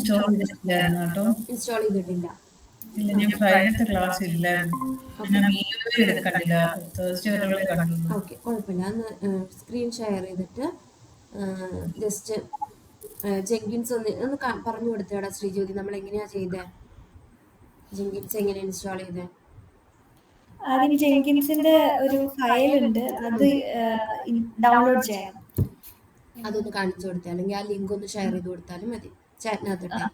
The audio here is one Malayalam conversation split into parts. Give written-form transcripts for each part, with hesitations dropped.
ഇൻസ്റ്റാൾ ചെയ്തിട്ടില്ലായിരുന്നു കേട്ടോ. ഇൻസ്റ്റാൾ ചെയ്തിട്ടില്ല. ഇല്ല, ഞാൻ ഫ്രൈഡത്തെ ക്ലാസ് ഇല്ലായിരുന്നു. ഞാൻ വീഡിയോ വരെ കണ്ടില്ല, തേഴ്സ്ഡേ വരെ കണ്ടില്ല. ഓക്കെ, കുഴപ്പമില്ല. ഒന്ന് സ്ക്രീൻ ഷെയർ ചെയ്തിട്ട് ജസ്റ്റ് ജെങ്കിൻസ് ഒന്ന് പറഞ്ഞു കൊടുത്തേടാ ശ്രീജ്യോതി, നമ്മൾ എങ്ങനെയാ ചെയ്തേ? ജെങ്കിൻസ് എങ്ങനെ ഇൻസ്റ്റാൾ ചെയ്തേ? ആദ്യം ജെങ്കിൻസിന്റെ ഒരു ഫയൽ ഉണ്ട്, അത് ഡൗൺലോഡ് ചെയ്യാം. അതൊന്ന് കാണിച്ചു കൊടുത്തേ, അല്ലെങ്കിൽ ആ ലിങ്ക് ഒന്ന് ഷെയർ ചെയ്ത് കൊടുത്താലും മതി ചാറ്റിനകത്തിട്ടെ.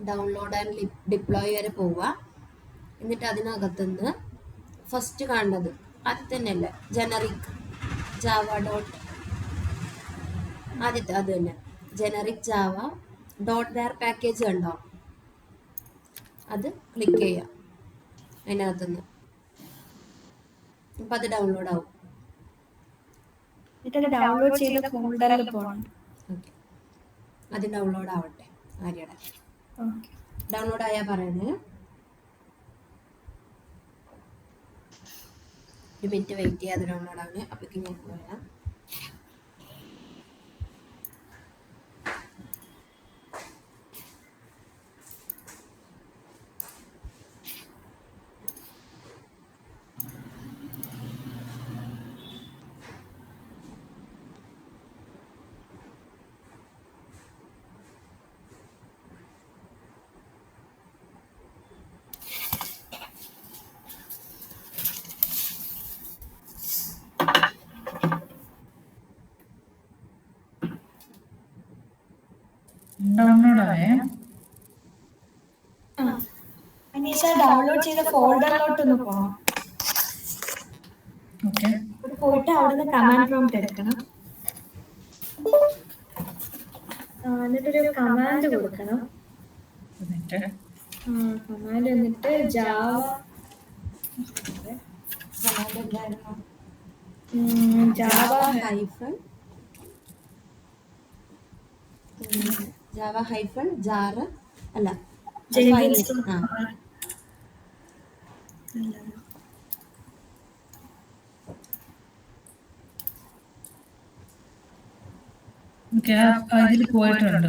ഡൗൺലോഡ് ആൻഡ് ഡിപ്ലോയ് വരെ പോവുക. എന്നിട്ട് അതിനകത്തുനിന്ന് ഫസ്റ്റ് കാണുന്നത് അത് തന്നെയല്ലേ, ജനറിക് ജാവ ഡോട്ട്, ആദ്യത്തെ അത് തന്നെ, generic Java dot where package കണ്ടോ? അത് ക്ലിക്ക് ചെയ്യാം അതിനകത്തുനിന്ന്. അപ്പം അത് ഡൗൺലോഡ് ആവും. ഡൗൺലോഡ് ചെയ്ത ഫോൾഡറിൽ പോകണം. ഓക്കെ, അത് ഡൗൺലോഡ് ആവട്ടെ. ആര്യയുടെ ഡൗൺലോഡ് ആയാൽ പറയണേ. ഒരു മിനിറ്റ് വെയിറ്റ് ചെയ്യാതെ ഡൗൺലോഡ് ആവണേ. അപ്പോഴേക്കും ഞാൻ പറയാം. ഡൗൺലോഡ് ചെയ്ത ഫോൾഡറിലോട്ടൊന്ന് പോകണം. പോയിട്ട് അവിടുന്ന് കമാൻഡ് പ്രോംപ്റ്റ് എടുക്കണം. എന്നിട്ടൊരു കമാൻഡ് കൊടുക്കണം. കമാൻഡ് എന്നിട്ട് ജാവ ഹൈഫൺ ജാർ അല്ല പോയിട്ടുണ്ട്.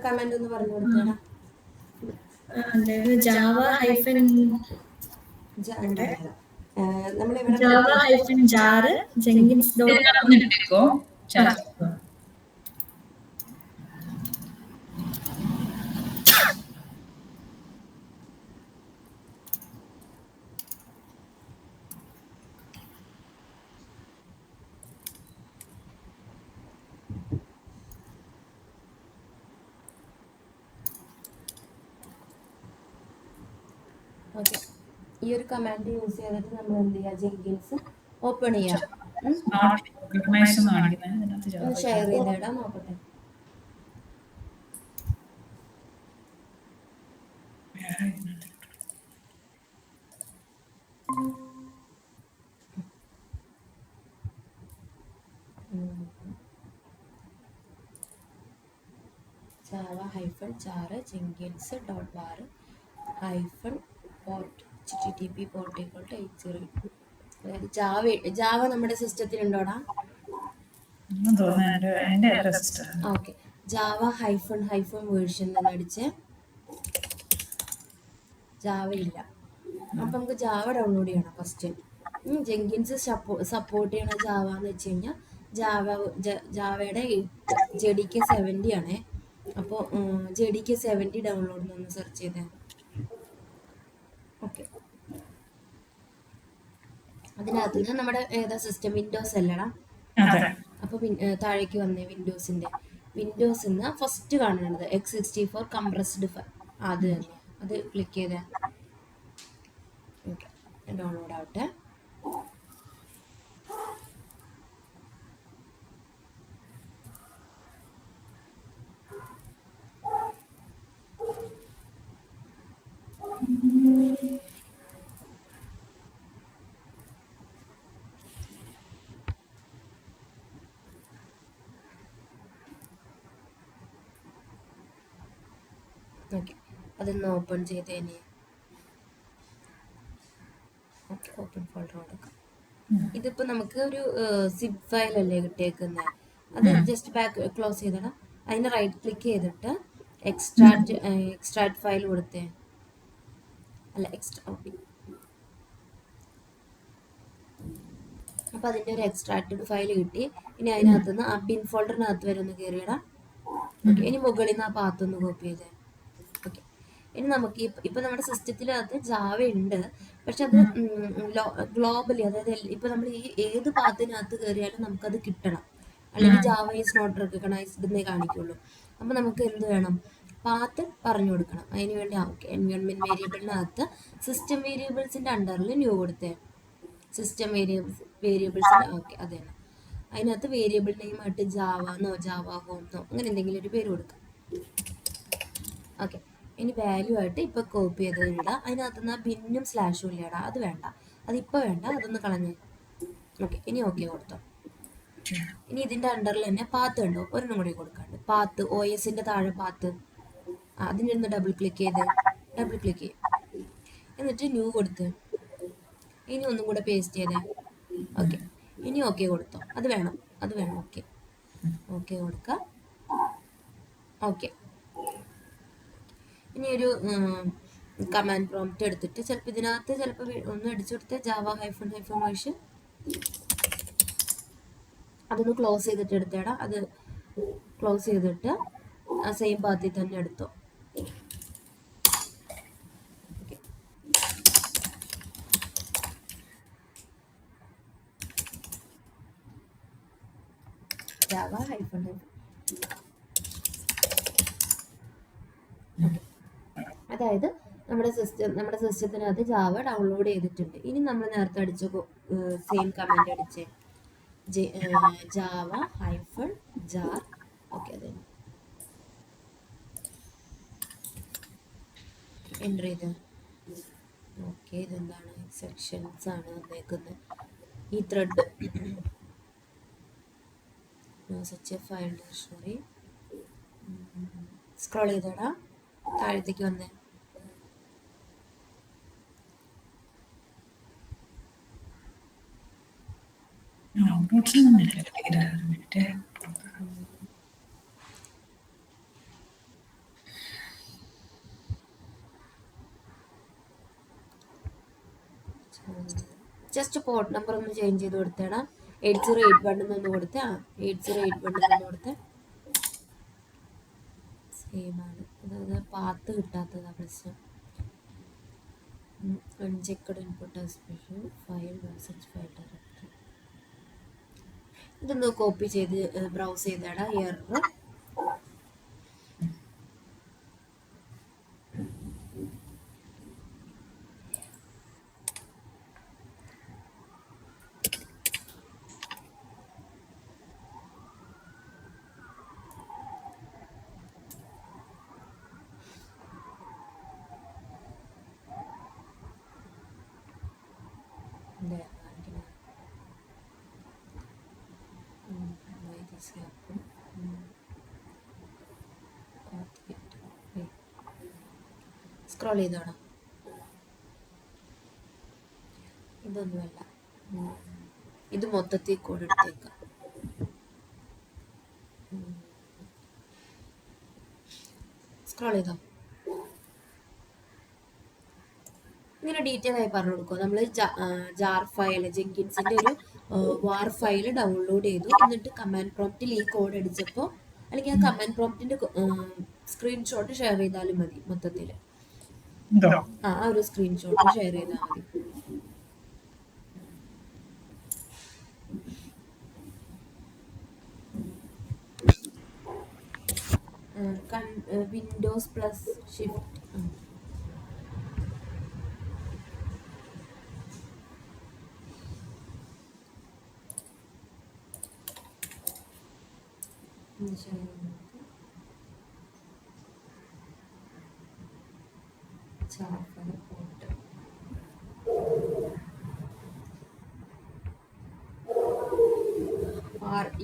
കമാൻഡ് ഒന്ന് പറഞ്ഞു കൊടുത്തേടാ. Java hyphen Java hyphen jar Jenkins okay, ഈ ഒരു കമാൻഡ് യൂസ് ചെയ്തിട്ട് നമ്മൾ എന്ത് ചെയ്യുക, ജെങ്കിൻസ് ഓപ്പൺ ചെയ്യാം. ഒന്ന് ഷെയർ ചെയ്തേടാ നോക്കട്ടെ. Java hyphen jar Jenkins dot war hyphen port HTTP port equal to 80. അതായത് ജാവ നമ്മുടെ സിസ്റ്റത്തിലുണ്ടോടാ? ഓക്കെ, ജാവ ഹൈഫൺ വേർഷൻ എന്ന് അടിച്ച് ജാവ ഇല്ല. അപ്പം നമുക്ക് ജാവ ഡൗൺലോഡ് ചെയ്യണം ഫസ്റ്റ്. ജെങ്കിൻസ് സപ്പോർട്ട് ചെയ്യണ ജാവ എന്ന് വെച്ച് കഴിഞ്ഞാൽ ജാവയുടെ JDK 70 ആണേ. അപ്പോൾ JDK 70 ഡൗൺലോഡ് ഒന്ന് സെർച്ച് ചെയ്തേ. ഓക്കെ, അതിനകത്ത് നിന്ന് നമ്മുടെ ഏതാ സിസ്റ്റം, വിൻഡോസ് അല്ലടാ? അപ്പോൾ താഴേക്ക് വന്നേ, വിൻഡോസ് എന്ന് ഫസ്റ്റ് കാണുന്നത് x64 കംപ്രസ്ഡ് ഫയൽ, അത് തന്നെ, അത് ക്ലിക്ക് ചെയ്തേ. ഓക്കെ, ഡൗൺലോഡ് ആവട്ടെ. ഓക്കെ, അതൊന്ന് ഓപ്പൺ ചെയ്തേനെ. ഓക്കെ, ഓപ്പൺ ഫോൾഡർ കൊടുക്കാം. ഇതിപ്പോ നമുക്ക് ഒരു സിപ്പ് ഫയൽ അല്ലേ കിട്ടിയേക്കുന്നത്. അത് ജസ്റ്റ് ബാക്ക് ക്ലോസ് ചെയ്തിടാം. അതിന് റൈറ്റ് ക്ലിക്ക് ചെയ്തിട്ട് എക്സ്ട്രാക്ട് ഫയൽ കൊടുത്തേ. അല്ല ഓക്കെ. അപ്പൊ അതിന്റെ ഒരു എക്സ്ട്രാക്റ്റഡ് ഫയൽ കിട്ടി. ഇനി അതിനകത്തുനിന്ന് ആ ബിൻ ഫോൾഡറിനകത്ത് വരെ ഒന്ന് കയറിയിടാം. ഓക്കെ. ഇനി മുകളിൽ നിന്ന് ആ പാത്ത് ഒന്ന് കോപ്പി ചെയ്തേ. ഓക്കെ. ഇനി നമുക്ക് ഇപ്പൊ നമ്മുടെ സിസ്റ്റത്തിനകത്ത് ജാവ ഉണ്ട്, പക്ഷെ അത് ഗ്ലോബലി, അതായത് ഇപ്പൊ നമ്മൾ ഈ ഏത് പാത്തിനകത്ത് കയറിയാലും നമുക്കത് കിട്ടണം, അല്ലെങ്കിൽ ജാവ ഈസ് നോട്ട് റെക്കഗ്നൈസ്ഡ് എന്നേ കാണിക്കുള്ളൂ. അപ്പൊ നമുക്ക് എന്ത് വേണം? പാത്ത് പറഞ്ഞു കൊടുക്കണം. അതിന് വേണ്ടി ഓക്കെ, എൻവയോൺമെന്റ് വേരിയബിളിനകത്ത് സിസ്റ്റം വേരിയബിൾസിന്റെ അണ്ടറിൽ ന്യൂ കൊടുത്തേ. സിസ്റ്റം വേരിയബിൾസിന്റെ ഓക്കെ, അത് തന്നെ. അതിനകത്ത് വേരിയബിൾ നെയിം ആയിട്ട് ജാവന്നോ ജാവ ഹോംന്നോ അങ്ങനെ എന്തെങ്കിലും ഒരു പേര് കൊടുക്കാം. ഓക്കെ. ഇനി വാല്യൂ ആയിട്ട് ഇപ്പൊ കോപ്പി ചെയ്തത് ഇടാം. അതിനകത്ത് നിന്ന് ബിന്നും സ്ലാഷും ഇല്ല ഇടാം. അത് വേണ്ട, അതിപ്പോ വേണ്ട, അതൊന്ന് കളഞ്ഞ്. ഓക്കെ. ഇനി ഓക്കെ കൊടുത്തോ. ഇനി ഇതിന്റെ അണ്ടറിൽ തന്നെ പാത്ത് ഉണ്ടോ, ഒരെണ്ണം കൂടി കൊടുക്കാണ്ട്. പാത്ത് OSന്റെ താഴെ പാത്ത്, അതിൻ്റെ ഒന്ന് ഡബിൾ ക്ലിക്ക് ചെയ്യും. എന്നിട്ട് ന്യൂ കൊടുത്ത് ഇനി ഒന്നും കൂടെ പേസ്റ്റ് ചെയ്തേ. ഓക്കെ. ഇനി ഓക്കെ കൊടുത്തോ. അത് വേണം. ഓക്കെ. ഓക്കെ കൊടുക്കാം. ഓക്കെ. ഇനി ഒരു കമാൻഡ് പ്രോംപ്റ്റ് എടുത്തിട്ട് ചിലപ്പോൾ ഇതിനകത്ത് ഒന്ന് അടിച്ചു കൊടുത്ത് ജാവ -- വേർഷൻ അതൊന്ന് ക്ലോസ് ചെയ്തിട്ട് എടുത്തേടാ. അത് ക്ലോസ് ചെയ്തിട്ട് ആ സെയിം പാത്തിൽ തന്നെ എടുത്തോ. ജാവ -- അതായത് നമ്മുടെ സിസ്റ്റത്തിനകത്ത് ജാവ ഡൗൺലോഡ് ചെയ്തിട്ടുണ്ട്. ഇനി നമ്മൾ നേരത്തെ അടിച്ച സെയിം കമാൻഡ് അടിച്ചേ, ജാവ -jar. ഓക്കെ, അതെ. എൻ്റർ ചെയ്ത് ഓക്കെ. ഇതെന്താണ്? സെക്ഷൻസ് ആണ് വന്നേക്കുന്നത്. ഈ ത്രെഡ് ഫയൽ ഡിക്ഷണറി സ്ക്രോൾ ചെയ്തോടാ, താഴത്തേക്ക് വന്നേ. ജസ്റ്റ് പോർട്ട് നമ്പർ ഒന്ന് ചേഞ്ച് ചെയ്ത് കൊടുത്തേടാ. 8081 എന്നൊന്ന് കൊടുത്തേ. 8081 എന്നൊന്ന് കൊടുത്തേ. സെയിം ആണ്. അതായത് പാത്ത് കിട്ടാത്തതാ പ്രശ്നം. Unchecked input expression file message file directory. ഇതൊന്ന് കോപ്പി ചെയ്ത് ബ്രൗസ് ചെയ്തേടാ. എറർ സ്ക്രോൾ ചെയ്തോണം. ഇതൊന്നുമല്ല, ഇത് മൊത്തത്തിൽ കൂടെ എടുത്തേക്കാം. സ്ക്രോൾ ചെയ്തോ. ഇങ്ങനെ ഡീറ്റെയിൽ ആയി പറഞ്ഞു കൊടുക്കും. നമ്മൾ ജാർ ഫയൽ, ജെങ്കിൻസിന്റെ ഒരു വാർ ഫയൽ ഡൗൺലോഡ് ചെയ്തു. എന്നിട്ട് കമാൻഡ് പ്രോംപ്റ്റിൽ ഈ കോഡ് അടിച്ചപ്പോൾ, അല്ലെങ്കിൽ ആ കമാൻഡ് പ്രോംപ്റ്റിന്റെ സ്ക്രീൻഷോട്ട് ഷെയർ ചെയ്താലും മതി. മൊത്തത്തിൽ ആ ഒരു സ്ക്രീൻഷോട്ട് ഷെയർ ചെയ്താൽ മതി. വിൻഡോസ് പ്ലസ് ഷിഫ്റ്റ്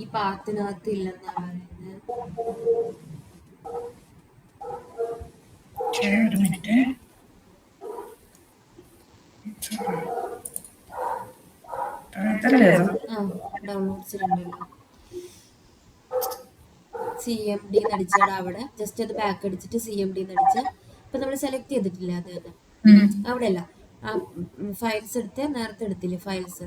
ഈ പാത്തിനകത്ത് ഇല്ലെന്നാ പറയുന്നത്. ഒരു മിനിറ്റ്. താഴത്തെ എടുക്കണ്ടല്ലോ. ആ ഡൗൺലോഡ്സിലുണ്ടല്ലോ. CMD അടിച്ചാടാ അവിടെ ജസ്റ്റ് അത് ബാക്ക് അടിച്ചിട്ട് CMD അടിച്ച ഇപ്പൊ നമ്മൾ സെലക്ട് ചെയ്തിട്ടില്ല അത് തന്നെ അവിടെ അല്ല ആ ഫയൽസ് എടുത്ത് നേരത്തെ എടുത്തില്ലേ ഫയൽസ്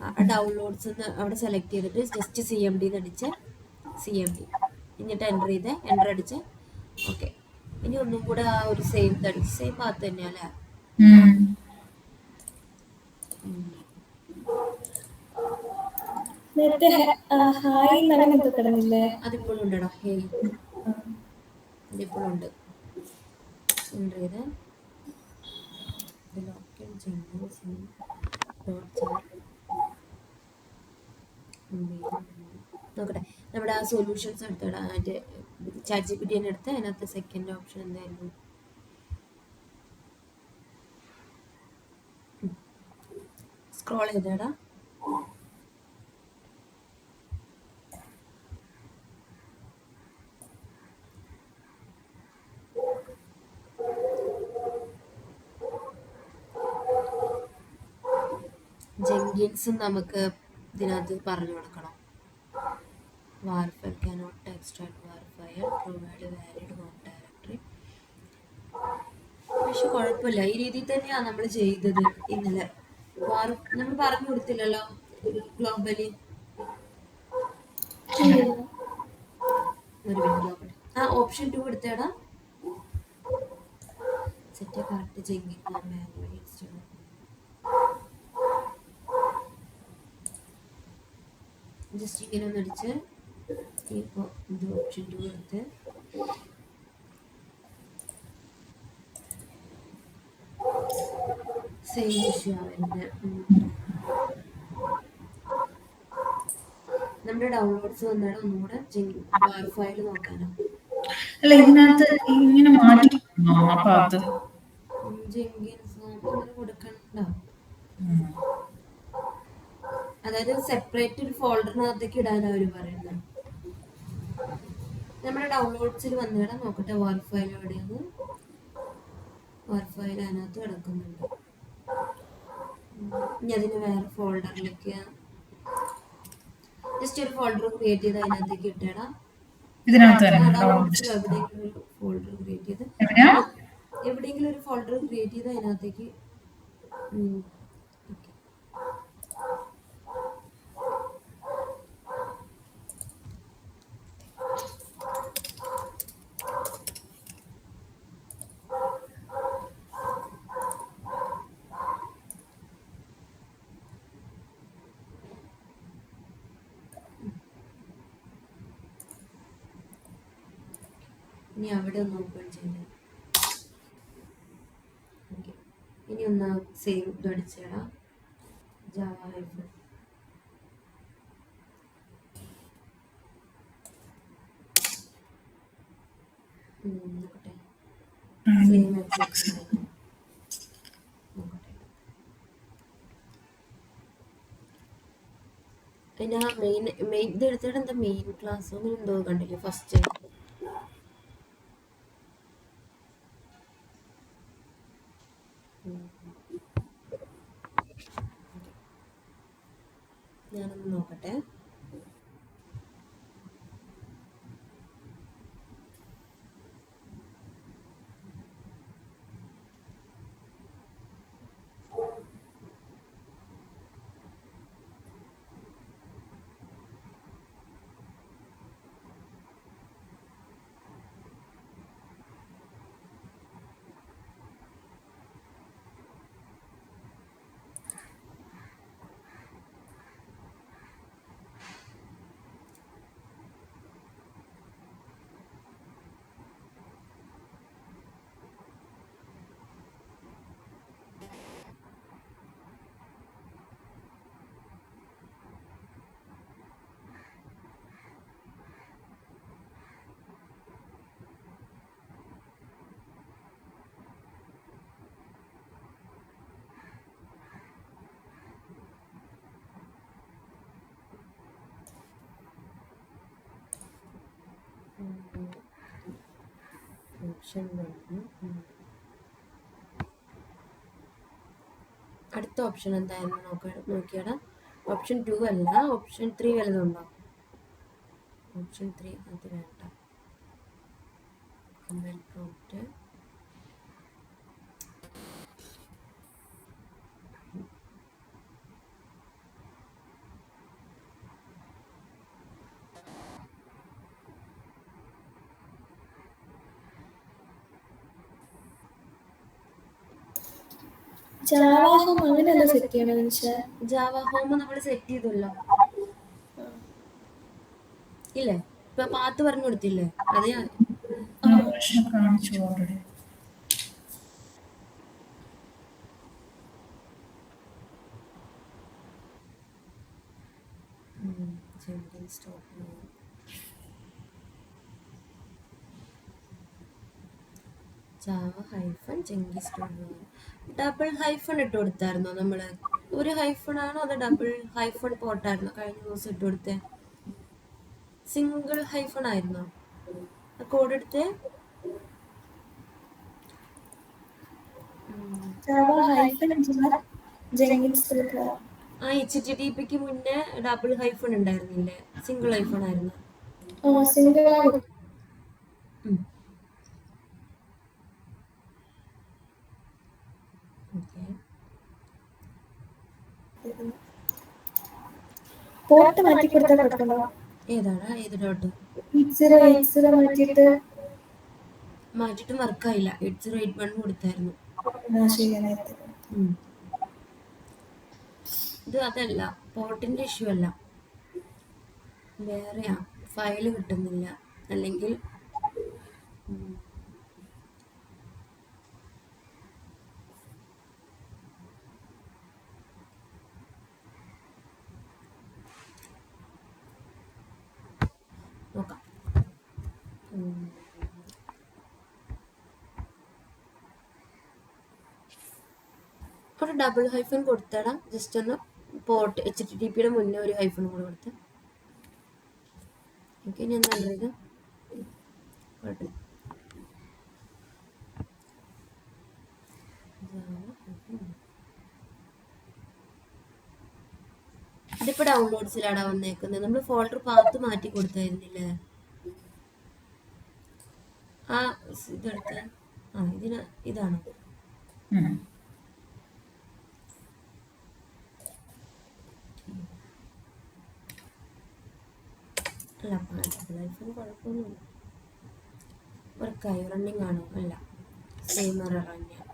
ആ ഡൗൺലോഡ്സ് അവിടെ സെലക്ട് ചെയ്തിട്ട് ജസ്റ്റ് CMD അടിച്ച CMD എന്നിട്ട് എൻ്റർ അടിച്ച് ഓക്കെ. ഇനി ഒന്നും കൂടെ ആ ഒരു സെയിം അടിച്ച് സെയിം ഭാഗത്ത് തന്നെയാ അല്ലേ. നേരത്തെ ഹായ് അങ്ങനെ എന്തോ കിടന്നില്ലേ? അതിപ്പോഴും ഉണ്ടടാ. ഹേയ് അതിപ്പോഴും ഉണ്ട്. എൻ്റർ ചെയ്ത് നോക്കട്ടെ. നമ്മുടെ ആ സൊല്യൂഷൻസ് എടുത്തോടാ അതിൻ്റെ ChatGPT തന്നെ എടുത്ത് അതിനകത്ത് സെക്കൻഡ് ഓപ്ഷൻ എന്തായിരുന്നു? സ്ക്രോൾ ചെയ്തേടാ. ജെങ്കിൻസും നമുക്ക് ഇതിനകത്ത് പറഞ്ഞു കൊടുക്കണം. വാർഫയൽ cannot extract വാർഫയൽ provide valid home directory. പക്ഷെ കുഴപ്പമില്ല, ഈ രീതിയിൽ തന്നെയാണ് നമ്മൾ ചെയ്തത് ഇന്നലെ. നമ്മൾ പറഞ്ഞു കൊടുത്തില്ലല്ലോ ഗ്ലോബലി. ഒരു മിനിറ്റ് നോക്കട്ടെ. ആ ഓപ്ഷൻ 2 എടുത്തേടാ. Set correct Jenkin manually install. Just ഇങ്ങനെ ഒന്ന് അടിച്ച് ഇപ്പോൾ ഇത് ഓപ്ഷൻ 2 എടുത്ത് സെയിം ഇഷ്യൂ ആവുന്നത്. നമ്മുടെ ഡൗൺലോഡ്സ് വന്നാണ് ഒന്നുകൂടെ വാർ ഫയൽ നോക്കാനോ. അല്ല ഇതിനകത്ത് ഇങ്ങനെ മാറ്റി ആ ഭാഗത്ത് ജെങ്കിൻസ് അങ്ങനെ കൊടുക്കണ്ട. അതായത് സെപ്പറേറ്റ് ഒരു ഫോൾഡറിനകത്തേക്ക് ഇടാനാണ് അവർ പറയുന്നത്. നമ്മുടെ ഡൗൺലോഡ്സിൽ വന്നിടാൻ നോക്കട്ടെ. വാർ ഫയൽ എവിടെയാണ്? വാർ ഫയൽ അതിനകത്ത് കിടക്കുന്നുണ്ട്. ഇനി അതിന് വേറെ ഫോൾഡറിലേക്ക് ജസ്റ്റ് ഒരു ഫോൾഡർ ക്രിയേറ്റ് ചെയ്ത് അതിനകത്തേക്ക് ഇട്ടേടാ. ഡൗൺലോഡ്സിൽ എവിടെയെങ്കിലും ഒരു ഫോൾഡർ ക്രിയേറ്റ് ചെയ്ത് അതിനകത്തേക്ക് ഇനി അവിടെ ഒന്ന് ഓപ്പൺ ചെയ്ത് ഇനി ഒന്ന് സേവ് ഇത് അടിച്ചിടാം. ജാവ ഹൈഫൻ നോക്കട്ടെ. സെയിം എക്സാക്ട് നോക്കട്ടെ. അതിൻ്റെ ആ മെയിൻ ഇത് എടുത്തിട്ട് എന്താ മെയിൻ ക്ലാസ് അങ്ങനെ എന്തോ കണ്ടില്ലേ ഫസ്റ്റ്. ഞാനൊന്ന് നോക്കട്ടെ. ഓപ്ഷൻ അടുത്ത ഓപ്ഷൻ എന്തായിരുന്നു നോക്കിയാടാ. ഓപ്ഷൻ 2 അല്ല, ഓപ്ഷൻ 3 വല്ലതുണ്ടോ? ഓപ്ഷൻ 3 അത് വേണ്ട. കമാൻഡ് പ്രോംപ്റ്റ് ജാവ ഹോം അങ്ങനെയല്ല സെറ്റ് ചെയ്യണം നിമിഷ. ജാവ ഹോം നമ്മൾ സെറ്റ് ചെയ്തല്ലോ ഇല്ലേ? ഇപ്പൊ പാത്ത് പറഞ്ഞു കൊടുത്തില്ലേ? അതെ. വേർഷൻ കാണിച്ചു already. Java hyphen Jenkins double hyphen ഇട്ട് കൊടുത്തായിരുന്നോ നമ്മള്? ഒരു ഹൈഫൺ ആണോ അത് ഡബിൾ ഹൈഫൺ പോട്ടായിരുന്നോ കഴിഞ്ഞ ദിവസം ഇട്ട് കൊടുത്തേ? സിംഗിൾ ഹൈഫൺ ആയിരുന്നോ കോഡ് എടുത്തേ? Java hyphen Jenkins. ആ HTTPക്ക് മുന്നേ ഡബിൾ ഹൈഫൺ ഉണ്ടായിരുന്നില്ലേ? സിംഗിൾ ഹൈഫൺ ആയിരുന്നു. സിംഗിൾ പോർട്ട് മാറ്റി കൊടുത്താൽ കുഴപ്പമുണ്ടോ? ഏതാണ്? ഏത് ഡോട്ട്? 8080 മാറ്റിട്ട് വർക്കായില്ല. 8081 കൊടുത്തായിരുന്നു. ഇത് അതല്ല, പോർട്ടിന്റെ ഇഷ്യൂ അല്ല, വേറെയാ. ഫയല് കിട്ടുന്നില്ല. അല്ലെങ്കിൽ നോക്കാം. ഒരു ഡബിൾ ഹൈഫൺ കൊടുത്തടാ. ജസ്റ്റ് ഒന്ന് പോർട്ട് HTTPയുടെ മുന്നേ ഒരു ഹൈഫൺ കൂടെ കൊടുത്ത്. ഓക്കെ, ഞാൻ നല്ലത് കുഴപ്പമില്ല. ഇതിപ്പോ ഡൗൺലോഡ്സിലാണ് വന്നേക്കുന്നത്. നമ്മൾ ഫോൾഡർ പാത്ത് മാറ്റി കൊടുത്തായിരുന്നില്ലേ? ആ ഇതെടുത്ത് ഇതാണോ? അല്ല, കുഴപ്പമൊന്നുമില്ല. വർക്കായി, റണ്ണിങ് ആണോ? അല്ല, സെയിം എറർ തന്നെയാണ്.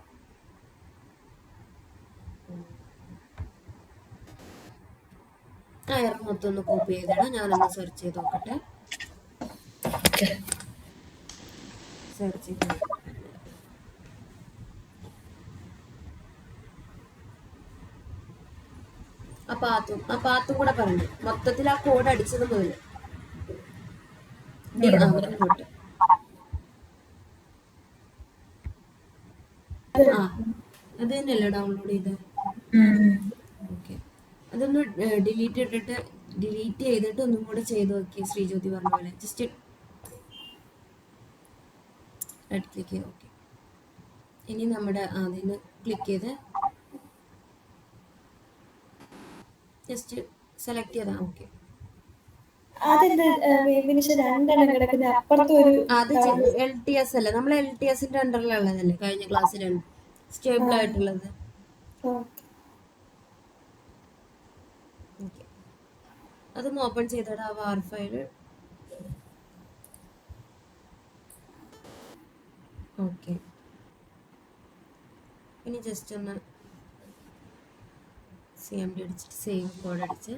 ആ എറർ മൊത്തം ഒന്ന് കോപ്പി ചെയ്തിടാം. ഞാനൊന്ന് സെർച്ച് ചെയ്ത് നോക്കട്ടെ. സെർച്ച് ചെയ്ത് ആ പാത്തും കൂടെ പറഞ്ഞു. മൊത്തത്തിൽ ആ കോഡ് അടിച്ചത് മുതൽ തൊട്ട്. അത് തന്നെയല്ലേ ഡൗൺലോഡ് ചെയ്ത്? ഓക്കെ, അതൊന്ന് ഡിലീറ്റ് ചെയ്തിട്ട് ഒന്നും കൂടെ ചെയ്ത് നോക്കി. ശ്രീജ്യോതി പറഞ്ഞ പോലെ ജസ്റ്റ് റൈറ്റ് ക്ലിക്ക് ചെയ്ത് ഓക്കെ. ഇനി നമ്മുടെ അതിന് ക്ലിക്ക് ചെയ്ത് ജസ്റ്റ് സെലക്ട് ചെയ്താൽ ഓക്കെ. അത് LTS അല്ലേ? നമ്മൾ LTSന്റെ അണ്ടറിലുള്ളതല്ലേ കഴിഞ്ഞ ക്ലാസ്സിലാണ് സ്റ്റേബിൾ ആയിട്ടുള്ളത്. അതൊന്ന് ഓപ്പൺ ചെയ്തിടാ വാർ ഫയൽ. ഓക്കെ, ഇനി ജസ്റ്റ് ഒന്ന് CMD അടിച്ചിട്ട് സെയിം കോഡ് അടിച്ച്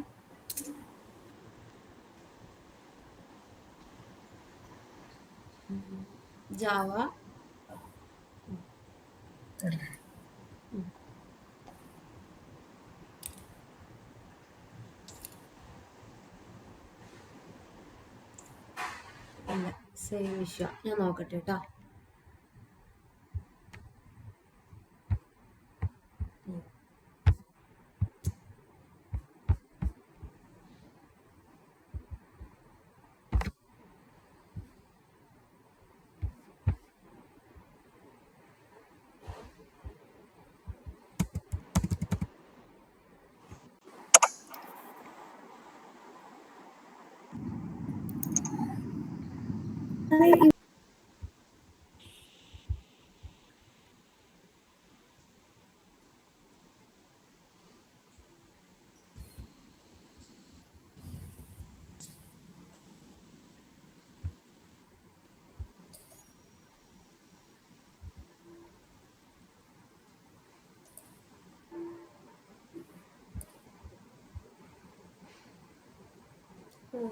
ജാവ അല്ല, സെയിം ഇഷ്യൂ. ഞാൻ നോക്കട്ടെ കേട്ടോ.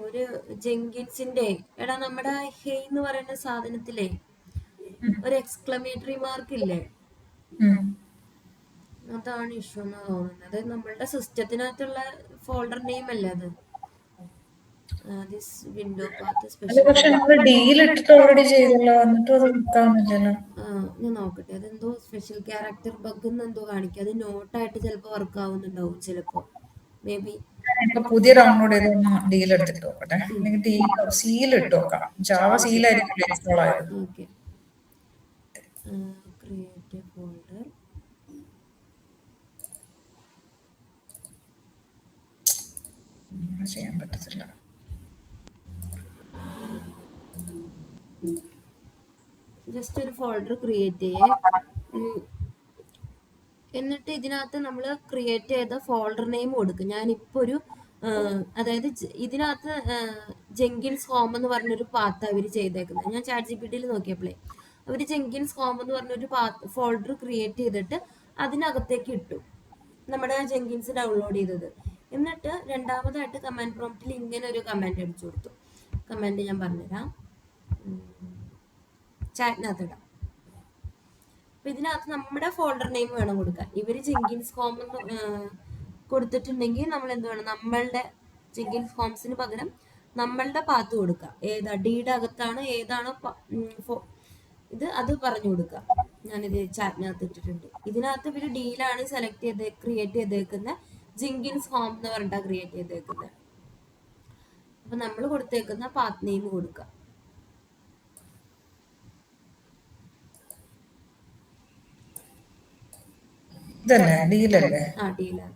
ഒരു ജെങ്കിൻസിന്റെ എടാ നമ്മുടെ ഹെയ് എന്ന് പറയുന്ന സാധനത്തിലെ ഒരു എക്സ്ക്ലമേറ്ററി മാർക്ക് ഇല്ലേ, അതാണ് ഇഷ്യൂ എന്ന് തോന്നുന്നത്. നമ്മളുടെ സിസ്റ്റത്തിനകത്തുള്ള ഫോൾഡർ നെയിം അല്ലേ അത്. This window path special. പക്ഷെ നമ്മള് ഡീൽ ഇട്ടിട്ട് ഓൾറെഡി ചെയ്തല്ലോ, എന്നിട്ട് അത് നോക്കാവുന്നില്ലല്ലോ. ഞാൻ നോക്കട്ടെ, അതെന്തോ സ്പെഷ്യൽ ക്യാരക്ടർ ബഗ് എന്നെന്തോ കാണിക്കും. അത് നോട്ടായിട്ട് ചിലപ്പോൾ വർക്ക് ആവുന്നുണ്ടാവും, ചിലപ്പോ മേ ബി. പുതിയ ഡൗൺലോഡ് ചെയ്ത് ഡീൽ എടുത്തിട്ട് നോക്കട്ടെ, അല്ലെങ്കിൽ ഡീൽ സീൽ ഇട്ട് നോക്കാം. ജാവ സീലായിരിക്കും ഇൻസ്റ്റാൾ ആയത്. Okay, create folder. ചെയ്യാൻ പറ്റത്തില്ല. ജസ്റ്റ് ഒരു ഫോൾഡർ ക്രിയേറ്റ് ചെയ്യേ. എന്നിട്ട് ഇതിനകത്ത് നമ്മൾ ക്രിയേറ്റ് ചെയ്ത ഫോൾഡർ നെയിം കൊടുക്കും. ഞാനിപ്പോൾ ഒരു അതായത് ഇതിനകത്ത് ജെങ്കിൻസ് ഹോം എന്ന് പറഞ്ഞൊരു പാത്ത് അവർ ചെയ്തേക്കുന്നത്. ഞാൻ ChatGPT നോക്കിയപ്പോഴേ അവർ ജെങ്കിൻസ് ഹോം എന്ന് പറഞ്ഞൊരു ഫോൾഡർ ക്രിയേറ്റ് ചെയ്തിട്ട് അതിനകത്തേക്ക് ഇട്ടു നമ്മുടെ ജെങ്കിൻസ് ഡൗൺലോഡ് ചെയ്തത്. എന്നിട്ട് രണ്ടാമതായിട്ട് കമാൻഡ് പ്രോംപ്റ്റിൽ ഇങ്ങനെ ഒരു കമാൻഡ് അടിച്ചു കൊടുത്തു. കമാൻഡ് ഞാൻ പറഞ്ഞുതരാം, ചാറ്റിനകത്ത് ഇടാം. അപ്പൊ ഇതിനകത്ത് നമ്മുടെ ഫോൾഡർ നെയിം വേണം കൊടുക്കാൻ. ഇവര് ജെങ്കിൻസ് ഹോം എന്ന് കൊടുത്തിട്ടുണ്ടെങ്കിൽ നമ്മൾ എന്ത് വേണം, നമ്മളുടെ ജെങ്കിൻസ് ഹോംസിന് പകരം നമ്മളുടെ പാത്ത് കൊടുക്കുക. ഏതാ ഡിയുടെ അകത്താണ് ഏതാണോ ഇത് അത് പറഞ്ഞു കൊടുക്കുക. ഞാനിത് ചാറ്റിനകത്ത് ഇട്ടിട്ടുണ്ട്. ഇതിനകത്ത് ഇവര് ഡിയിലാണ് സെലക്ട് ചെയ്ത് ക്രിയേറ്റ് ചെയ്തേക്കുന്നത്. ജെങ്കിൻസ് ഹോം എന്ന് പറഞ്ഞിട്ടാണ് ക്രിയേറ്റ് ചെയ്തേക്കുന്നത്. അപ്പൊ നമ്മൾ കൊടുത്തേക്കുന്ന പാത്ത് നെയിം കൊടുക്കുക. ഇതല്ലേ ഡീലല്ലേ? ആ, ഡീലാണ്.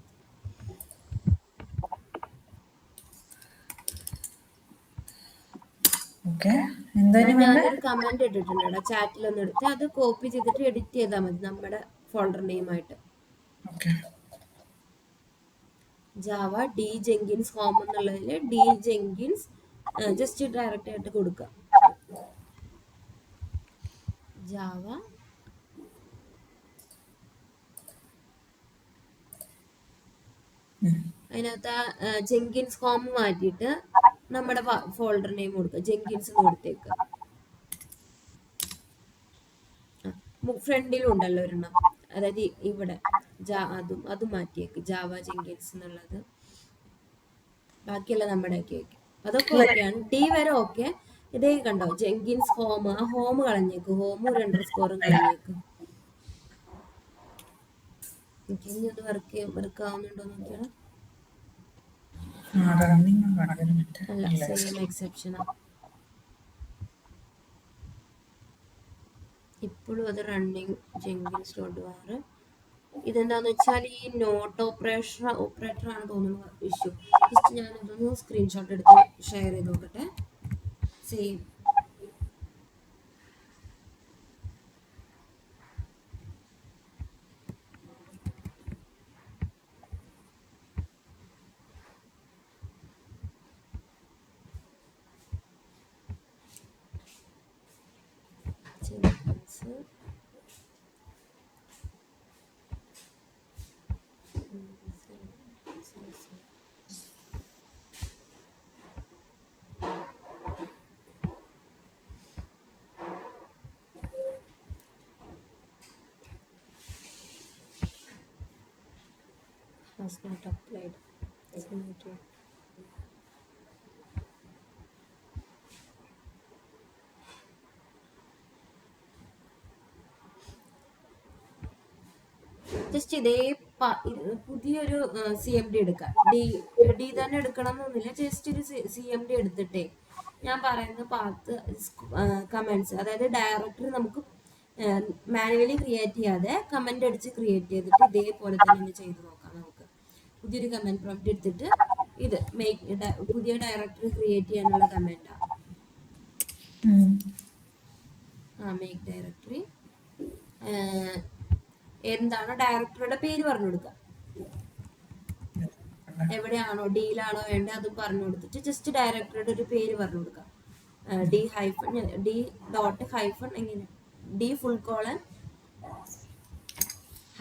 ഞാനൊരു കമന്റ് ഇട്ടിട്ടുണ്ട് ചാറ്റിലൊന്നും എടുത്ത് അത് കോപ്പി ചെയ്തിട്ട് എഡിറ്റ് ചെയ്താൽ മതി നമ്മുടെ ഫോൾഡർ നെയിമായിട്ട്. ജാവ ഡി ജെങ്കിൻസ് ഹോം എന്നുള്ളതിൽ ഡി ജെങ്കിൻസ് ജസ്റ്റ് ഡയറക്റ്റ് ആയിട്ട് കൊടുക്കുക. ജാവ അതിനകത്ത് ജെങ്കിൻസ് ഹോം മാറ്റിയിട്ട് നമ്മുടെ ഫോൾഡർ നെയിം കൊടുക്കുക, ജെങ്കിൻസ് കൊടുത്തേക്കുക. ഫ്രണ്ടിലും ഉണ്ടല്ലോ ഒരെണ്ണം, അതായത് ഇവിടെ അത് മാറ്റിയേക്ക്, ജാവ ജെങ്കിൻസ് എന്നുള്ളത്. ബാക്കിയെല്ലാം നമ്മുടെ ആക്കി വയ്ക്കും. അതൊക്കെ ഓക്കെയാണ്, ഡി വരെ ഓക്കെ. ഇതേ കണ്ടോ ജെങ്കിൻസ് ഹോം, ആ ഹോം കളഞ്ഞേക്ക്, ഹോമും ഒരു അണ്ടർസ്കോറും കളഞ്ഞേക്ക്. ഇനി ഒന്ന് വർക്ക് ആവുന്നുണ്ടോ നോക്കിയാണ്. അല്ല, സെയിം എക്സെപ്ഷനാ. ഇപ്പോഴും അത് റണ്ണിങ് ജെങ്കിൻസ് ഡോട്ട് വാർ. ഇതെന്താന്ന് വെച്ചാൽ ഈ നോട്ട് ഓപ്പറേറ്റർ ആണ് തോന്നുന്നു ഇഷ്യൂ. ജസ്റ്റ് ഞാനതൊന്ന് സ്ക്രീൻഷോട്ട് എടുത്ത് ഷെയർ ചെയ്ത് നോക്കട്ടെ. Same has not applied. Just ഇതേ പുതിയൊരു CMD എടുക്കാം. ഡി തന്നെ എടുക്കണം എന്നൊന്നുമില്ല, ജസ്റ്റ് ഒരു CMD എടുത്തിട്ടേ ഞാൻ പറയുന്ന പാത്ത് കമന്റ്സ്, അതായത് ഡയറക്ടറി നമുക്ക് മാനുവലി ക്രിയേറ്റ് ചെയ്യാതെ കമന്റ് അടിച്ച് ക്രിയേറ്റ് ചെയ്തിട്ട് ഇതേപോലെ തന്നെ ചെയ്ത് നോക്കാം. നമുക്ക് പുതിയൊരു കമന്റ് പ്രോംപ്റ്റ് എടുത്തിട്ട് ഇത് പുതിയ ഡയറക്ടറി ക്രിയേറ്റ് ചെയ്യാനുള്ള കമന്റാണ്. Make directory. എന്താണ് ഡയറക്ടറുടെ പേര് പറഞ്ഞു കൊടുക്കുക. എവിടെയാണോ ഡിയിലാണോ വേണ്ടത് അതും പറഞ്ഞു കൊടുത്തിട്ട് ജസ്റ്റ് ഡയറക്ടറുടെ ഒരു പേര് പറഞ്ഞു കൊടുക്കുക. ഡി ഡോട്ട് ഹൈഫൺ എങ്ങനെ ഡി ഫുൾ കോളൻ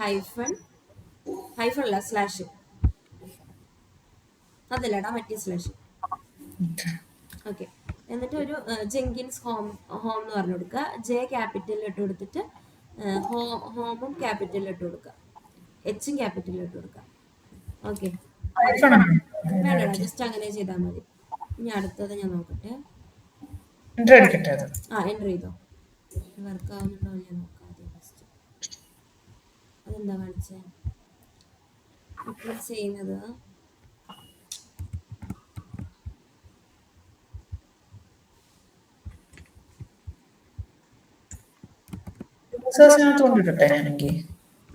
ഹൈഫൺ അല്ല സ്ലാഷ് അതല്ലടാ മറ്റേ സ്ലാഷ്. ഓക്കെ. എന്നിട്ട് ഒരു ജെങ്കിൻസ് ഹോം എന്ന് പറഞ്ഞു കൊടുക്കുക. ജെ ക്യാപിറ്റലിൽ ഇട്ട് കൊടുത്തിട്ട് ഹോമും ക്യാപിറ്റലിൽ ഇട്ട് കൊടുക്കുക. എച്ചും ക്യാപിറ്റലിൽ ഇട്ട് കൊടുക്കുക. ഓക്കെ. വേണ്ടടാ, ജസ്റ്റ് അങ്ങനെ ചെയ്താൽ മതി. ഇനി അടുത്തത് ഞാൻ നോക്കട്ടെ. എൻ്റർ ചെയ്തോ. വർക്ക് ആവുന്നുണ്ടോ ഞാൻ നോക്കാം ആദ്യം ഫസ്റ്റ്. അതെന്താ കാണിച്ചേ ഇപ്പോൾ ചെയ്യുന്നത്?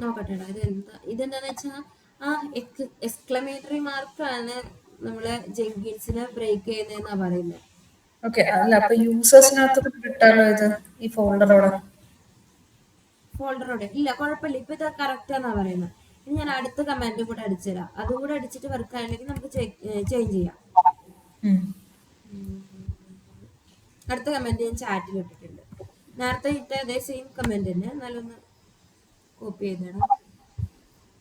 നോക്കട്ടെടാ. ഇതെന്താന്ന് വെച്ചാ എക്സ്ക്ലമേറ്ററി മാർക്കാണ് നമ്മളെ ജെങ്കിൻസിനെ ബ്രേക്ക് ചെയ്യുന്നതെന്നാ പറയുന്നത്. ഫോൾഡറോടെ ഇല്ല, കുഴപ്പമില്ല. ഇപ്പൊ ഇത് കറക്റ്റ് ആണെന്നാ പറയുന്നത്. ഇനി ഞാൻ അടുത്ത കമാൻഡ് കൂടെ അടിച്ചുതരാം. അതും കൂടെ അടിച്ചിട്ട് വർക്ക് ആയില്ലെങ്കിൽ നമുക്ക് ചേഞ്ച് ചെയ്യാം. അടുത്ത കമന്റ് ഞാൻ ചാറ്റിൽ ഇട്ടിട്ടുണ്ട്. നേരത്തെ ഇട്ട അതേ സെയിം കമന്റ് തന്നെ. നല്ലൊന്ന് കോപ്പി ചെയ്തേണം.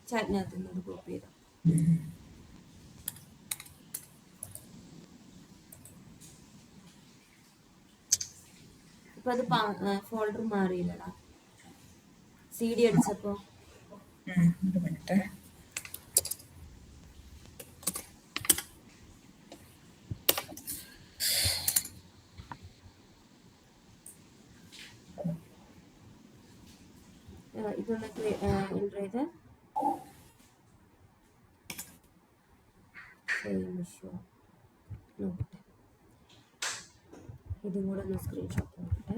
ചാറ്റിനകത്ത് നിന്ന് കോപ്പി ചെയ്താൽ ഇപ്പൊ അത് ഫോൾഡർ മാറിയില്ലടാ CD അടിച്ചപ്പോ. ഇതൊന്ന് എൻ്റർ ചെയ്ത് നോക്കട്ടെ. ഇതും കൂടെ ഒന്ന് സ്ക്രീൻഷോട്ട് നോക്കട്ടെ.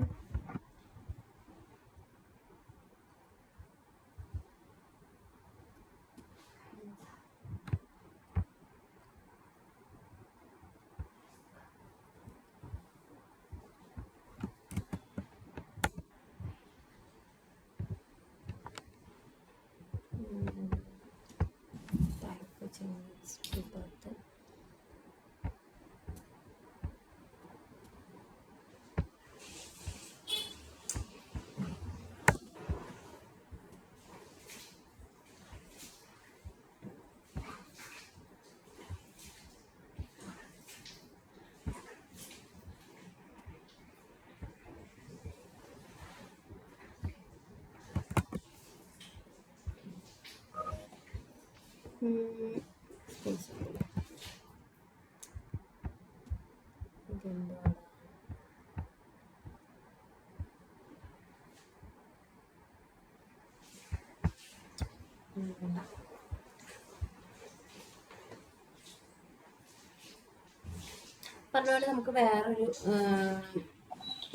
പറഞ്ഞ പോലെ നമുക്ക് വേറൊരു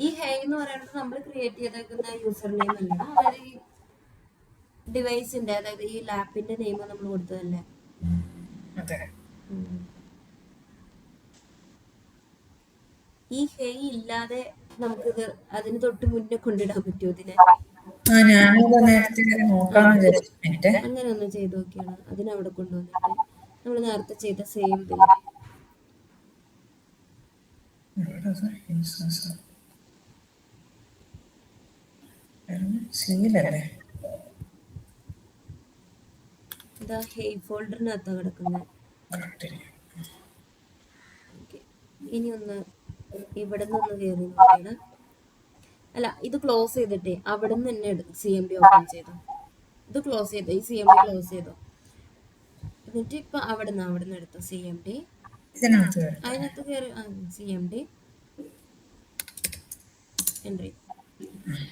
ഈ ഹേ എന്ന് പറയുന്നത് നമ്മൾ ക്രിയേറ്റ് ചെയ്തേക്കുന്ന യൂസർ നെയിം അല്ല. അതായത് ഈ ഡിവൈസിന്റെ, അതായത് ഈ ലാപ്പിന്റെ നെയിം നമ്മൾ കൊടുത്തതല്ലേ. ഈ ഹേ ഇല്ലാതെ നമുക്കിത് അതിന് തൊട്ട് മുന്നേ കൊണ്ടിടാൻ പറ്റുമോ ഇതിനെ? അങ്ങനെ ഒന്ന് ചെയ്ത് നോക്കിയാണ്. അതിനവിടെ കൊണ്ടുവന്നിട്ട് നമ്മൾ നേരത്തെ ചെയ്ത സെയിം ഇതിൽ ഇതാ ഹേ ഫോൾഡറിനകത്താ കിടക്കുന്നത്. ഇനി ഒന്ന് ഇവിടെ നിന്ന് കയറി നോക്കിയാണ്. അല്ല, ഇത് ക്ലോസ് ചെയ്തിട്ടേ അവിടെ നിന്ന് തന്നെ CMD ഓപ്പൺ ചെയ്തോ. ഇത് ക്ലോസ് ചെയ്തോ, ഈ CMD ക്ലോസ് ചെയ്തോ. എന്നിട്ട് ഇപ്പൊ അവിടെ നിന്ന് എടുത്തോ CMD. അതിനകത്ത് കയറി CMD എൻട്രി.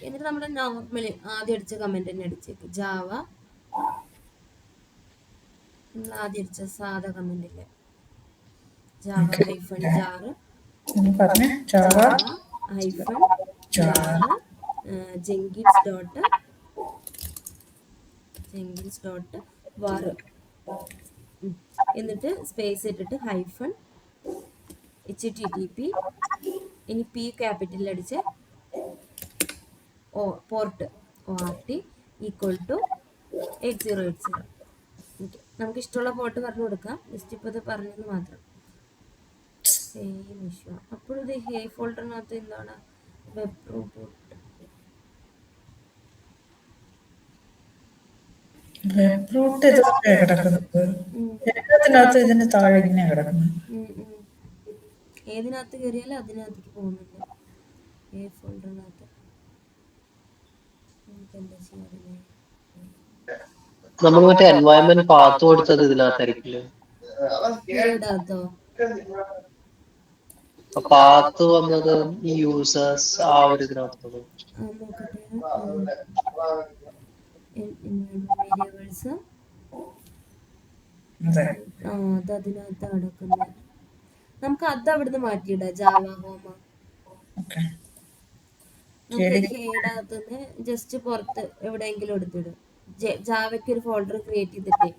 എന്നിട്ട് നമ്മുടെ നോർമലി ആദ്യം അടിച്ച കമന്റ് തന്നെ അടിച്ചേക്ക്. ജാവ നമ്മൾ ആദ്യം അടിച്ച സാധാ കമന്റ് ഇല്ലേ, Java hyphen jar hyphen jar Jenkins dot war എന്നിട്ട് സ്പേസ് ഇട്ടിട്ട് ഹൈഫൺ HTTP ഇനി പി ക്യാപിറ്റലിൽ അടിച്ച് port ORT equal to 8080. Okay, നമുക്ക് ഇഷ്ടമുള്ള പോർട്ട് പറഞ്ഞു കൊടുക്കാം. ജസ്റ്റ് ഇപ്പോൾ ഇത് പറഞ്ഞത് മാത്രം. Same issue. അപ്പോൾ ഇത് ഹേ ഫോൾഡറിനകത്ത് എന്താണ് വെബ് റോബോട്ട് വെബ് റൂട്ട് ഇതൊക്കെ കിടക്കുന്നത് എല്ലാത്തിനകത്ത് ഇതിന് താഴെ ഇങ്ങനെയാ കിടക്കുന്നത്. ഏതിനകത്ത് കയറിയാലും അതിനകത്തേക്ക് പോകുന്നുണ്ട്. ഹേ ഫോൾഡറിനകത്ത് നമുക്ക് എന്താ ചെയ്യാറില്ലേ? നമ്മൾ മറ്റേ എൻവയോൺമെന്റ് പാത്ത് കൊടുത്തത് ഇതിനകത്തായിരിക്കില്ലേ? ഹേടകത്തോ? പാത്ത് വന്നത് ഈ യൂസേഴ്സ് ആ ഒരു ഇതിനകത്ത് നോക്കട്ടെ. വേരിയബിൾസ് അതെ, അത് അതിനകത്ത് കിടക്കുന്നത്. നമുക്ക് അത് അവിടുന്ന് മാറ്റിയിടാം. Java home okay. നമുക്ക് ഹേടകത്തുനിന്ന് ജസ്റ്റ് പുറത്ത് എവിടെയെങ്കിലും എടുത്തിടും. ജാവയ്ക്ക് ഒരു ഫോൾഡർ ക്രിയേറ്റ് ചെയ്തിട്ട്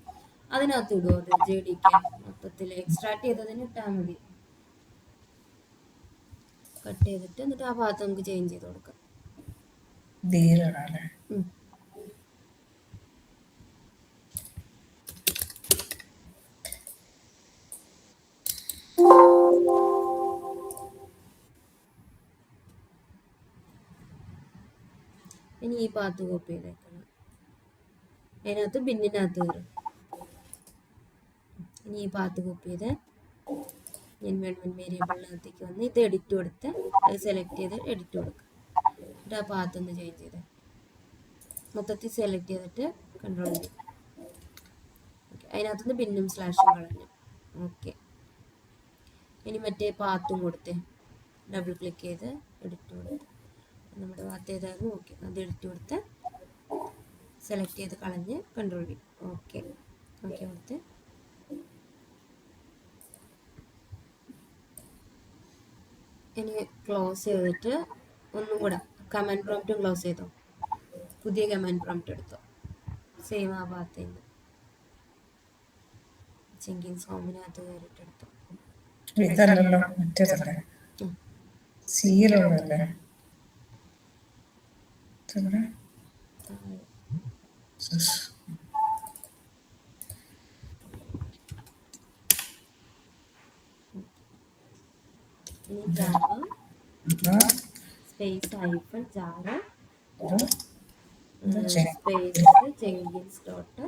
അതിനകത്ത് ഇടും. അത് JDK മൊത്തത്തിൽ എക്സ്ട്രാക്ട് ചെയ്തതിന് ഇട്ടാൽ മതി. കട്ട് ചെയ്തിട്ട് എന്നിട്ട് ആ ഭാഗത്ത് നമുക്ക് ചേഞ്ച് ചെയ്ത് കൊടുക്കാം. ധീരനാണ്. ഇനി ഈ പാത്ത് കോപ്പി ചെയ്തേക്കണം. അതിനകത്ത് ബിന്നിനകത്ത് കയറും. ഇനി ഈ പാത്ത് കോപ്പി ചെയ്ത് എൻവയോൺമെന്റ് വേരിയബിളിനകത്തേക്ക് വന്ന് ഇത് എഡിറ്റ് കൊടുത്ത് അത് സെലക്ട് ചെയ്ത് എഡിറ്റ് കൊടുക്കുക. എന്നിട്ട് ആ പാത്ത് ഒന്ന് ചേഞ്ച് ചെയ്ത് മൊത്തത്തിൽ സെലക്ട് ചെയ്തിട്ട് കൺട്രോൾ ചെയ്യും. ഓക്കെ, അതിനകത്തുനിന്ന് ബിന്നും സ്ലാഷും കളഞ്ഞു. ഓക്കെ, ഇനി മറ്റേ പാത്തും കൊടുത്ത് ഡബിൾ ക്ലിക്ക് ചെയ്ത് എഡിറ്റ് കൊടുത്ത് നമ്മുടെ പാത്ത് ഏതായിരുന്നു. ഓക്കെ, അത് എഡിറ്റ് കൊടുത്ത് സെലക്ട് ചെയ്ത് കളഞ്ഞ് കൺട്രോൾ ചെയ്യും. ഓക്കെ ഓക്കെ കൊടുത്ത് ഇനി ക്ലോസ് ചെയ്തിട്ട് ഒന്നും കൂടെ കമാൻഡ് പ്രോംപ്റ്റ് ക്ലോസ് ചെയ്തോ. പുതിയ കമാൻഡ് പ്രോംപ്റ്റ് എടുത്തോ. സെയിം ആ ഭാഗത്ത് നിന്ന് ജെങ്കിൻസ് ഹോമിനകത്ത് കയറിയിട്ട് എടുത്തോ. ഇതല്ലല്ലോ, മറ്റേതല്ലേ, സീലുള്ളതല്ലേ. ഇനി Java space hyphen Java space Jenkins dot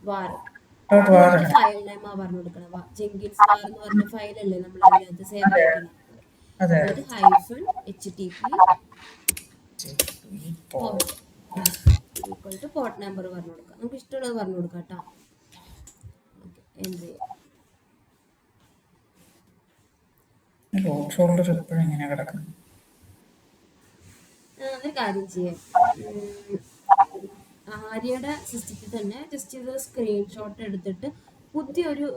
war file name പറഞ്ഞു കൊടുക്കണം. ജെങ്കിൻസ് വാർ എന്ന് പറഞ്ഞ ഫയലല്ലേ നമ്മൾ അതിനകത്ത് സേവ് ആയിരിക്കണം. എന്നിട്ട് hyphen HTTP equal two port number പറഞ്ഞു കൊടുക്കാം. നമുക്ക് ഇഷ്ടമുള്ളത് പറഞ്ഞു കൊടുക്കാം കേട്ടോ. എന്ത് ചെയ്യാം? റോഡ് ഷോൾഡർ എപ്പോഴും ഇങ്ങനെ കിടക്കുന്നു. ഒരു കാര്യം ചെയ്യാം. ആര്യയുടെ സിസ്റ്റത്തിൽ തന്നെ ജസ്റ്റ് ഇത് സ്ക്രീൻഷോട്ട് എടുത്തിട്ട് പുതിയൊരു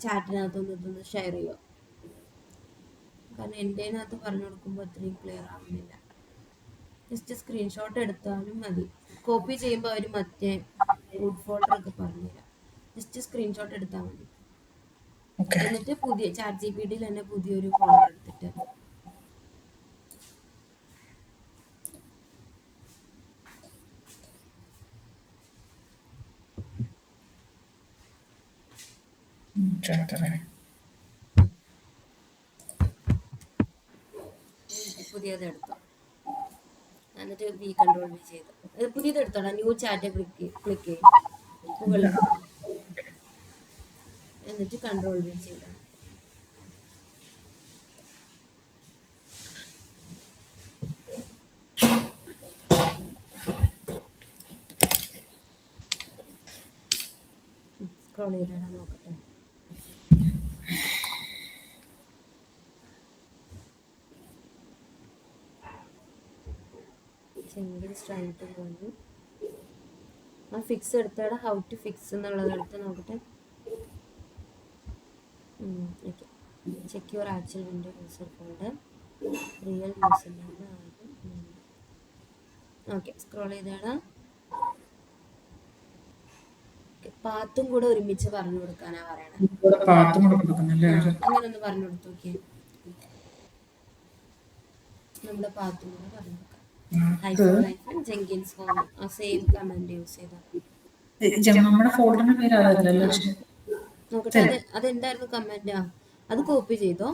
ചാറ്റിനകത്തൊന്ന് ഇതൊന്ന് ഷെയർ ചെയ്യുക. കാരണം എൻ്റെനകത്ത് പറഞ്ഞു കൊടുക്കുമ്പോൾ അത്രയും ക്ലിയർ ആവുന്നില്ല. ജസ്റ്റ് സ്ക്രീൻഷോട്ട് എടുത്താലും മതി. കോപ്പി ചെയ്യുമ്പോൾ അവർ മറ്റേ റൂട്ട് ഫോൾഡർ ഒക്കെ പറഞ്ഞുതരാം. ജസ്റ്റ് സ്ക്രീൻഷോട്ട് എടുത്താൽ മതി. എന്നിട്ട് പുതിയ ChatGPT തന്നെ പുതിയൊരു ഫോൾഡർ എടുത്തിട്ട് പുതിയത് എടുത്തോ. എന്നിട്ട് V കൺട്രോൾ V ചെയ്തു പുതിയത് എടുത്തോളാം. ന്യൂ ചാറ്റ് ക്ലിക്ക് ചെയ്യും മുകളിൽ. എന്നിട്ട് കൺട്രോൾ V ചെയ്തു. സ്ക്രോൾ ചെയ്തിടാൻ നോക്കട്ടെ. സ്ട്രൈറ്റ് പോയി ആ ഫിക്സ് എടുത്തോടെ ഹൗ ടു ഫിക്സ് എന്നുള്ളത് എടുത്ത് നോക്കട്ടെ. Okay, check your actual window user folder real user name ആദ്യം. ഓക്കെ, സ്ക്രോൾ ചെയ്താടാ. പാത്തും കൂടെ ഒരുമിച്ച് പറഞ്ഞു കൊടുക്കാനാ പറയണേ. ഇവിടെ പാത്തും കൂടെ കൊടുക്കുന്നല്ലേ? അങ്ങനെ ഒന്ന് പറഞ്ഞു കൊടുത്തു നോക്കിയേ. നമ്മുടെ പാത്തും കൂടെ പറഞ്ഞു കൊടുക്കാം. ഹൈഫൻ ജെങ്കിൻസ് ഹോം ആ സെയിം കമാൻഡ് യൂസ് ചെയ്താൽ നമ്മുടെ ഫോൾഡറിന്റെ പേര് അതല്ലല്ലോ. നോക്കട്ടെ. അതെന്തായിരുന്നു കമാൻഡ്? അത് കോപ്പി ചെയ്തോ.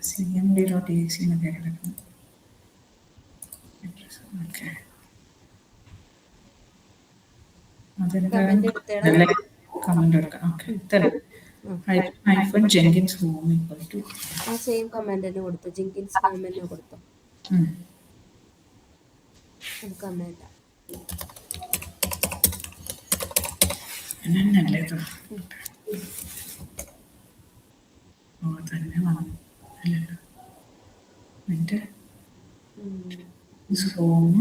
cmd.exe എന്നൊക്കെ കിടക്കുന്നു. ഓക്കെ, കമന്റ് എടുക്കാം. Okay, hyphen Jenkins home equal to ആ സെയിം കമാൻഡ് തന്നെ കൊടുത്തു. ജെങ്കിൻസ് ഹോം തന്നെ കൊടുത്തു. അത് കമാൻഡ് എന്നല്ലേ തന്നെ വന്നു അല്ലല്ലോ. എന്നിട്ട് ഹോം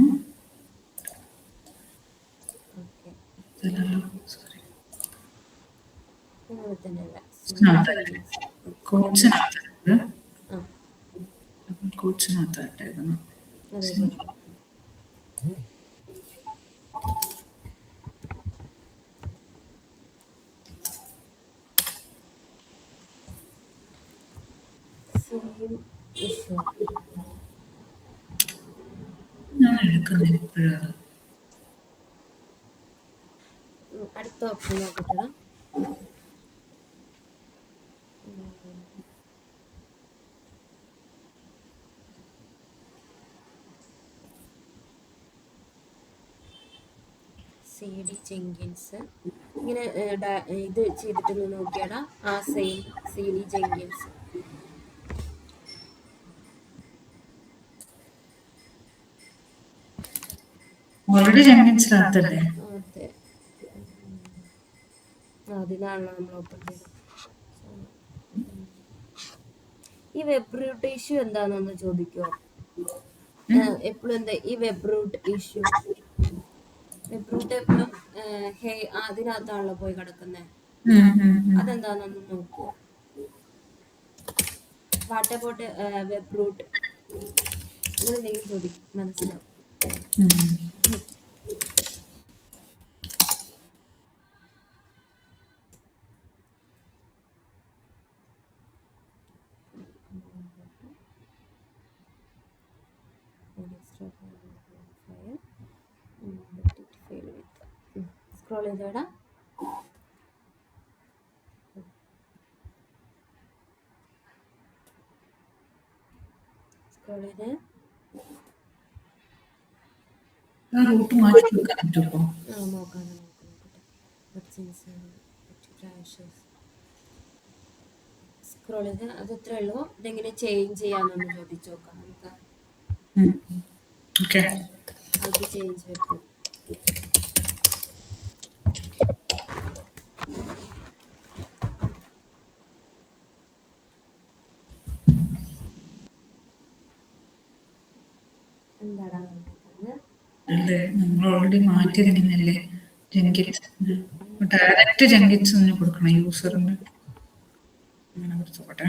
സോറി അങ്ങനെ തന്നെയല്ല. കോച്ചിനകത്തായിരുന്നു. ഞാൻ എടുക്കുന്നില്ല ഇപ്പോഴത്. അടുത്ത ഓപ്ഷൻ നോക്കട്ടെ. CD ജെങ്കിൻസ് ഇങ്ങനെ ഇത് ചെയ്തിട്ടൊന്ന് നോക്കിയാടാ. ആ സെയിം CD ജെങ്കിൻസ്. ഓൾറെഡി ജെങ്കിൻസിനകത്തല്ലേ? അതെ, അതിനാണല്ലോ നമ്മൾ ഓപ്പൺ ചെയ്തത്. ഈ വെബ് റൂട്ട് ഇഷ്യൂ എന്താണെന്നൊന്ന് ചോദിക്കുമോ? എപ്പോഴും എന്താ ഈ web root issue? Web root എപ്പോഴും അതിനകത്താണല്ലോ പോയി കിടക്കുന്നത്. അതെന്താണെന്നൊന്ന് നോക്കുമോ? What about web root? അങ്ങനെ എന്തെങ്കിലും ചോദിക്കും, മനസ്സിലാവും. സ്ക്രോൾ ചെയ്തോടാ. സ്ക്രോൾ ചെയ്ത് റൂട്ട് മാറ്റി കൊടുക്കാൻ പറ്റുമോ? നോക്കട്ടെ. സ്ക്രോൾ ചെയ്ത് അത് ഇത്രേ ഉള്ളൂ. ഇതെങ്ങനെ ചേഞ്ച് ചെയ്യാന്നൊന്ന് ചോദിച്ചു നോക്കാം നമുക്ക്. അത് ചേഞ്ച് വെക്കും. എന്താടാ അല്ലേ, നമ്മൾ ഓൾറെഡി മാറ്റിയിരിക്കുന്നല്ലേ ജെങ്കിൻസ്. ഡയറക്റ്റ് ജെങ്കിൻസ് തന്നെ കൊടുക്കണം യൂസറിന്. അങ്ങനെ കൊടുത്തോട്ടെ.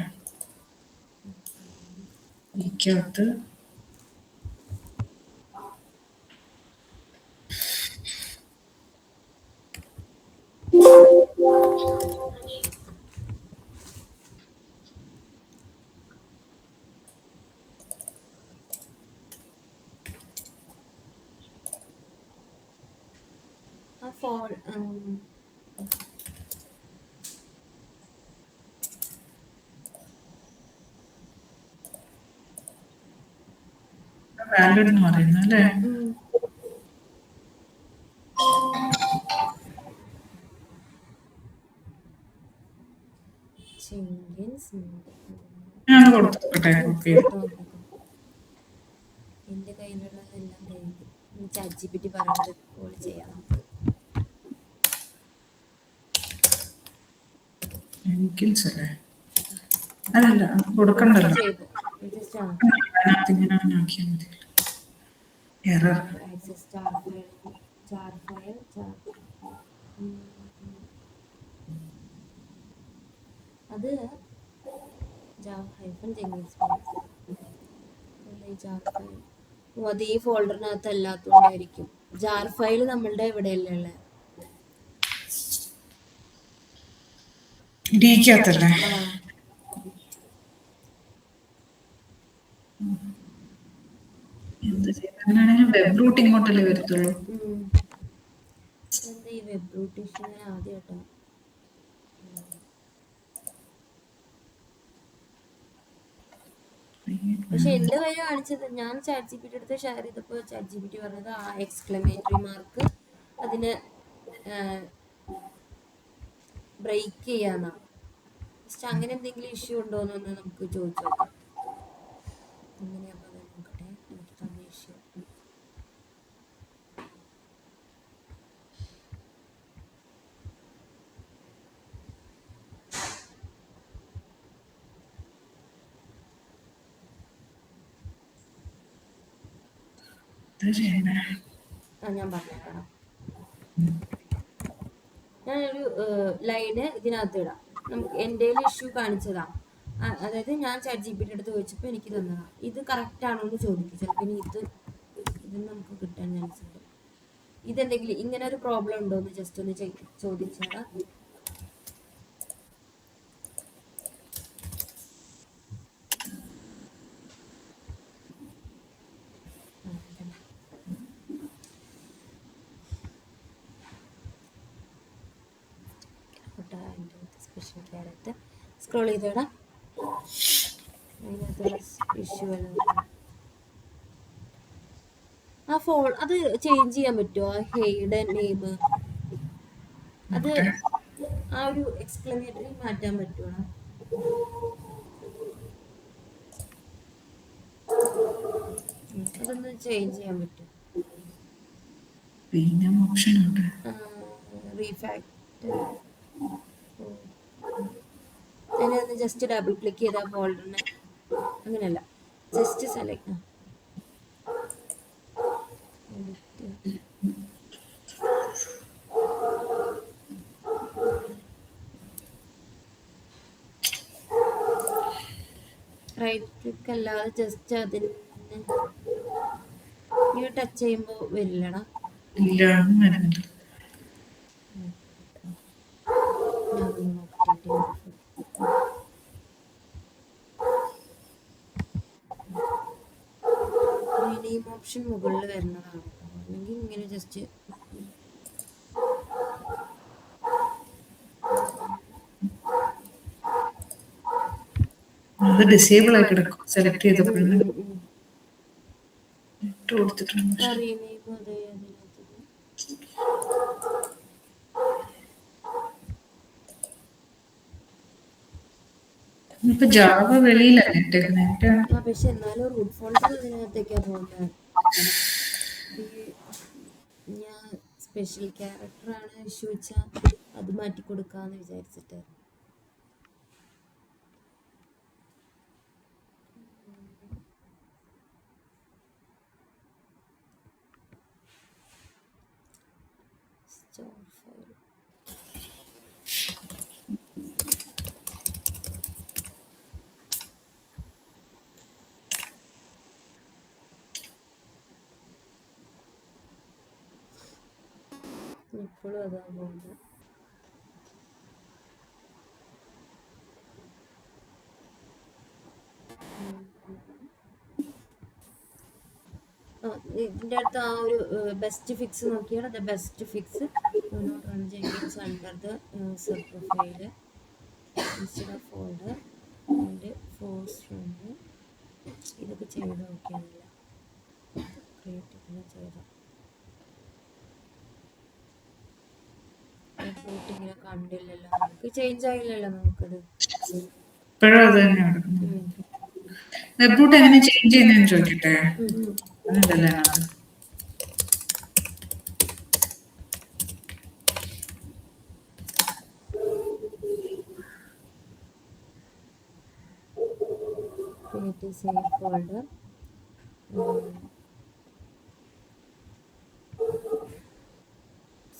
ഈക്കകത്ത് വാലിഡ് എന്ന് പറയുന്നത് അല്ലേ? ഞാൻ കൊടുത്തോട്ടെ. എന്റെ കയ്യിലുള്ളതെല്ലാം കഴിഞ്ഞു. ChatGPT പറയുന്നത് കോൾ ചെയ്യാം. ജെങ്കിൻസ് അല്ലേ? അതല്ല കൊടുക്കണ്ടല്ലോ. അതിനകത്ത് ഇങ്ങനെ ആക്കിയാൽ മതി. എറർ അത് Java hyphen Jenkins file. Jar file അത് ഈ ഫോൾഡറിനകത്ത് അല്ലാത്തതുകൊണ്ടായിരിക്കും. ജാർ ഫയൽ നമ്മളുടെ ഇവിടെയല്ലേ ഉള്ളത്. ഡിക്കകത്തല്ലേ? എന്ത് ചെയ്യുന്നത്? അങ്ങനെയാണെങ്കിൽ വെബ് റൂട്ട് ഇങ്ങോട്ടല്ലേ വരത്തുള്ളൂ. എന്താ ഈ വെബ് റൂട്ട് ഇഷ്യൂ? ഞാൻ ആദ്യമായിട്ടോ. പക്ഷെ എന്റെ കാര്യം കാണിച്ചത് ഞാൻ ചാറ്റ് ജി പി ടി എടുത്ത് ഷെയർ ചെയ്തപ്പോൾ ചാറ്റ് ജി പി ടി പറഞ്ഞത് ആ എക്സ്ക്ലമേറ്ററി മാർക്ക് അതിന് ബ്രേക്ക് ചെയ്യാന്നാ. ജസ്റ്റ് അങ്ങനെ എന്തെങ്കിലും ഇഷ്യൂ ഉണ്ടോ എന്നൊന്ന് നമുക്ക് ചോദിച്ചു നോക്കാം. അങ്ങനെയാകുമ്പോൾ നോക്കട്ടെ എനിക്ക് തന്ന ഇഷ്യൂ. ഞാൻ പറഞ്ഞേക്കാം. ഞാനൊരു ലൈന് ഇതിനകത്ത് ഇടാം. നമുക്ക് എൻ്റെ ഇഷ്യൂ കാണിച്ചതാ. അതായത് ഞാൻ ചാറ്റ് ജി പി ടി എടുത്ത് ചോദിച്ചപ്പോൾ എനിക്ക് തന്നതാ. ഇത് കറക്റ്റ് ആണോ എന്ന് ചോദിക്കും. ചിലപ്പോൾ ഇനി ഇത് നമുക്ക് കിട്ടാൻ ചാൻസ് ഉണ്ട്. ഇതെന്തെങ്കിലും ഇങ്ങനെ ഒരു പ്രോബ്ലം ഉണ്ടോ എന്ന് ജസ്റ്റ് ഒന്ന് ചോദിച്ചാടാ. സ്പെഷ്യൽ ക്യാരറ്റ് സ്ക്രോൾ ചെയ്തോടാ. ഇഷ്യൂ അത് ചേഞ്ച് ചെയ്യാൻ പറ്റുമോ? ആ ഹെയ്ഡ് നെയിം അത് ആ ഒരു എക്സ്ക്ലമേറ്ററി മാറ്റാൻ പറ്റുമോ? അതൊന്ന് ചേഞ്ച് ചെയ്യാൻ പറ്റും. പിന്നെ ഓപ്ഷൻ ഉണ്ട്. റീഫാക്ടർ. അതിനൊന്ന് ജസ്റ്റ് ഡബിൾ ക്ലിക്ക് ചെയ്താൽ ഫോൾഡറിന് അങ്ങനെയല്ല, ജസ്റ്റ് സെലക്ട് റൈറ്റ് ക്ലിക്ക് അല്ലാതെ ജസ്റ്റ് അതിന് ഇങ്ങനെ ടച്ച് ചെയ്യുമ്പോൾ വരില്ലടാ. ഇല്ല, വരുന്നില്ല. നെയിം ഓപ്ഷൻ മുകളിൽ വരുന്നതാണ്. അല്ലെങ്കിൽ ഇങ്ങനെ ജസ്റ്റ് അത് ഡിസേബിൾ ആയി കിടക്കും. സെലക്ട് ചെയ്തപ്പോഴും ഇട്ട് കൊടുത്തിട്ടുണ്ട്. ഇപ്പൊ ജാവ വെളിയിലല്ലേ ഇട്ടേക്കുന്നത്? പക്ഷെ എന്നാലും റൂട്ട് ഫോൾഡർ അതിനകത്തേക്കാ പോകുന്നത്. ഞാൻ സ്പെഷ്യൽ ക്യാരക്ടറാണ് ഇഷ്യൂ വെച്ചാൽ അത് മാറ്റി കൊടുക്കാന്ന് വിചാരിച്ചിട്ട്. ഇപ്പോഴും അതാ പോകുന്നത്. ഇതിൻ്റെ അടുത്ത് ആ ഒരു ബെസ്റ്റ് ഫിക്സ് നോക്കിയാൽ best fix run Jenkins under the sub profile instead of folder and force run. ഇതൊക്കെ ചെയ്ത് നോക്കിയാണില്ല ക്രിയേറ്റീവ് ചെയ്ത ഇങ്ങനെ കണ്ടില്ലല്ലോ, നമുക്ക് ചേഞ്ച് ആയില്ലല്ലോ. നമുക്കത് ഇപ്പോഴും അത് തന്നെയാണ്. വെബ് റൂട്ട് എങ്ങനെ ചേഞ്ച് ചെയ്യുന്നതെന്ന് ചോദിക്കട്ടെ. അതല്ലേ save folder.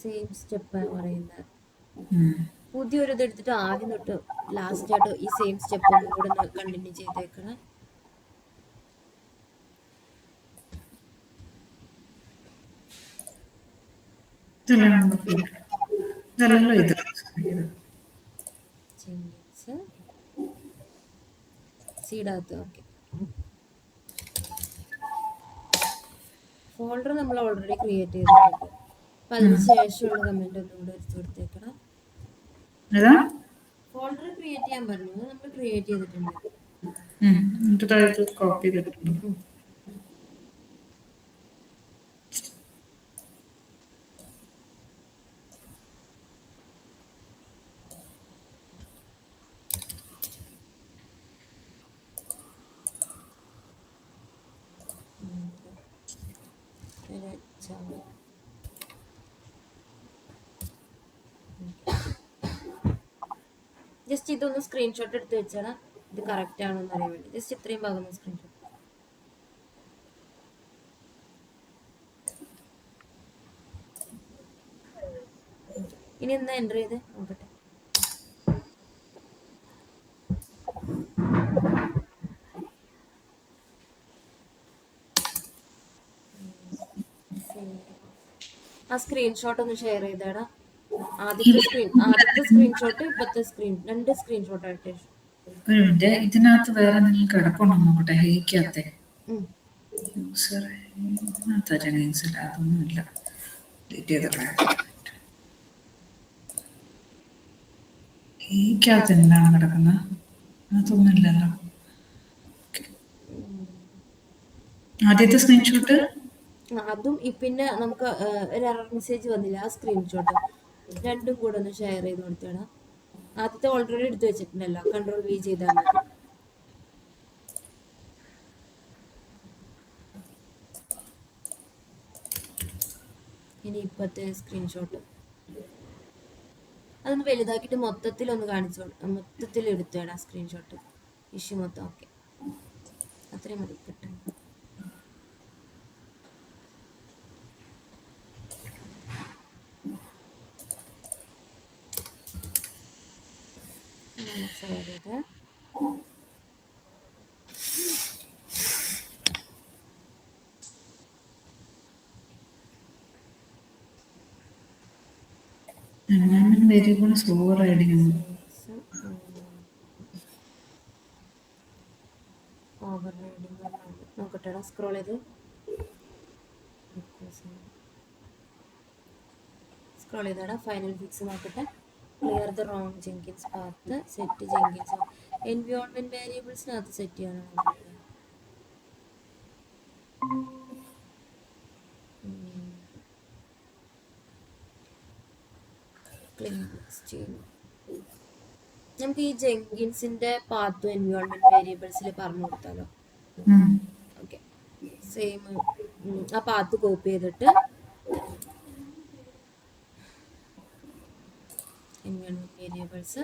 സെയിം സ്റ്റെപ്പ് പറയുന്നത്. പുതിയൊരു ഇത് എടുത്തിട്ട് ആദ്യം തൊട്ട് ലാസ്റ്റ് ആയിട്ട് ഈ സെയിം സ്റ്റെപ്പ് ഒന്നും കൂടെ ഒന്ന് കണ്ടിന്യൂ ചെയ്തേക്കണേ. ഇതല്ലല്ലോ ഇത്. ജെങ്കിൻസ് സീഡകത്ത്. ഓക്കെ, ഫോൾഡർ നമ്മൾ ഓൾറെഡി ക്രിയേറ്റ് ചെയ്തിട്ടുണ്ട്. അപ്പം അതിന് ശേഷമുള്ള കമന്റ് ഒന്നും കൂടെ എടുത്ത് കൊടുത്തേക്കണം. ഏതാ? ഫോൾഡർ ക്രിയേറ്റ് ചെയ്യാൻ പറഞ്ഞു, നമ്മൾ ക്രിയേറ്റ് ചെയ്തിട്ടുണ്ട്. എന്നിട്ട് താഴത്ത് കോപ്പി ചെയ്തിട്ടുണ്ട്. ജസ്റ്റ് ഇതൊന്ന് സ്ക്രീൻഷോട്ട് എടുത്ത് വെച്ചാൽ ഇത് കറക്റ്റ് ആണോ എന്ന് അറിയാൻ വേണ്ടി. ജസ്റ്റ് ഇത്രയും ഭാഗം ഒന്ന് സ്ക്രീൻഷോട്ട്. ഇനി എന്താ എൻ്റർ ചെയ്ത് നോക്കട്ടെ. ആ സ്ക്രീൻഷോട്ട് ഒന്ന് ഷെയർ ചെയ്തേടാ. ആദ്യത്തെ സ്ക്രീൻഷോട്ട് ഇപ്പത്തെ രണ്ട് സ്ക്രീൻഷോട്ട് ആയിട്ട്. ഒരു മിനിറ്റ്, ഇതിനകത്ത് വേറെ എന്തെങ്കിലും കിടപ്പുണ്ടോ നോക്കട്ടെ. ഹേക്കകത്തെ യൂസർ അതൊന്നുമില്ല. ഡിലീറ്റ് ചെയ്തിട്ട് ഹേക്കകത്ത് എന്താണ് കിടക്കുന്നത്? അതൊന്നുമില്ലല്ലോ. ആദ്യത്തെ സ്ക്രീൻഷോട്ട് അതും പിന്നെ നമുക്ക് ഒരു എറർ മെസ്സേജ് വന്നില്ല. ആ സ്ക്രീൻഷോട്ട് രണ്ടും കൂടെ ഒന്ന് ഷെയർ ചെയ്ത് കൊടുത്തേടാ. ആദ്യത്തെ ഓൾറെഡി എടുത്ത് വെച്ചിട്ടുണ്ടല്ലോ, കൺട്രോൾ V ചെയ്താൽ മതി. ഇനി ഇപ്പത്തെ സ്ക്രീൻഷോട്ട് അതൊന്ന് വലുതാക്കിയിട്ട് മൊത്തത്തിലൊന്ന് മൊത്തത്തിൽ എടുത്തേടാ സ്ക്രീൻഷോട്ട്. ഇഷ്യൂ മൊത്തം. ഓക്കെ, അത്രയും മതി. കിട്ടും. വേരിയബിൾസ് ഓവർ റൈഡ് ചെയ്യുന്നു. ഓവർ റൈഡിങ് നോക്കട്ടെടാ. സ്ക്രോൾ ചെയ്ത് ഫൈനൽ ഫിക്സ് നോക്കട്ടെ. Clear the wrong Jenkins path, set Jenkins environment വേരിയബിൾസിനകത്ത് സെറ്റ് ചെയ്യാനാണ്. നമുക്ക് ഈ ജെങ്കിൻസിന്റെ പാത്തും എൻവയോൺമെന്റ് വേരിയബിൾസിൽ പറഞ്ഞു കൊടുത്താലോ? ഓക്കെ, സെയിം ആ പാത്ത് കോപ്പി ചെയ്തിട്ട് എൻവയോൺമെന്റ് വേരിയബിൾസ്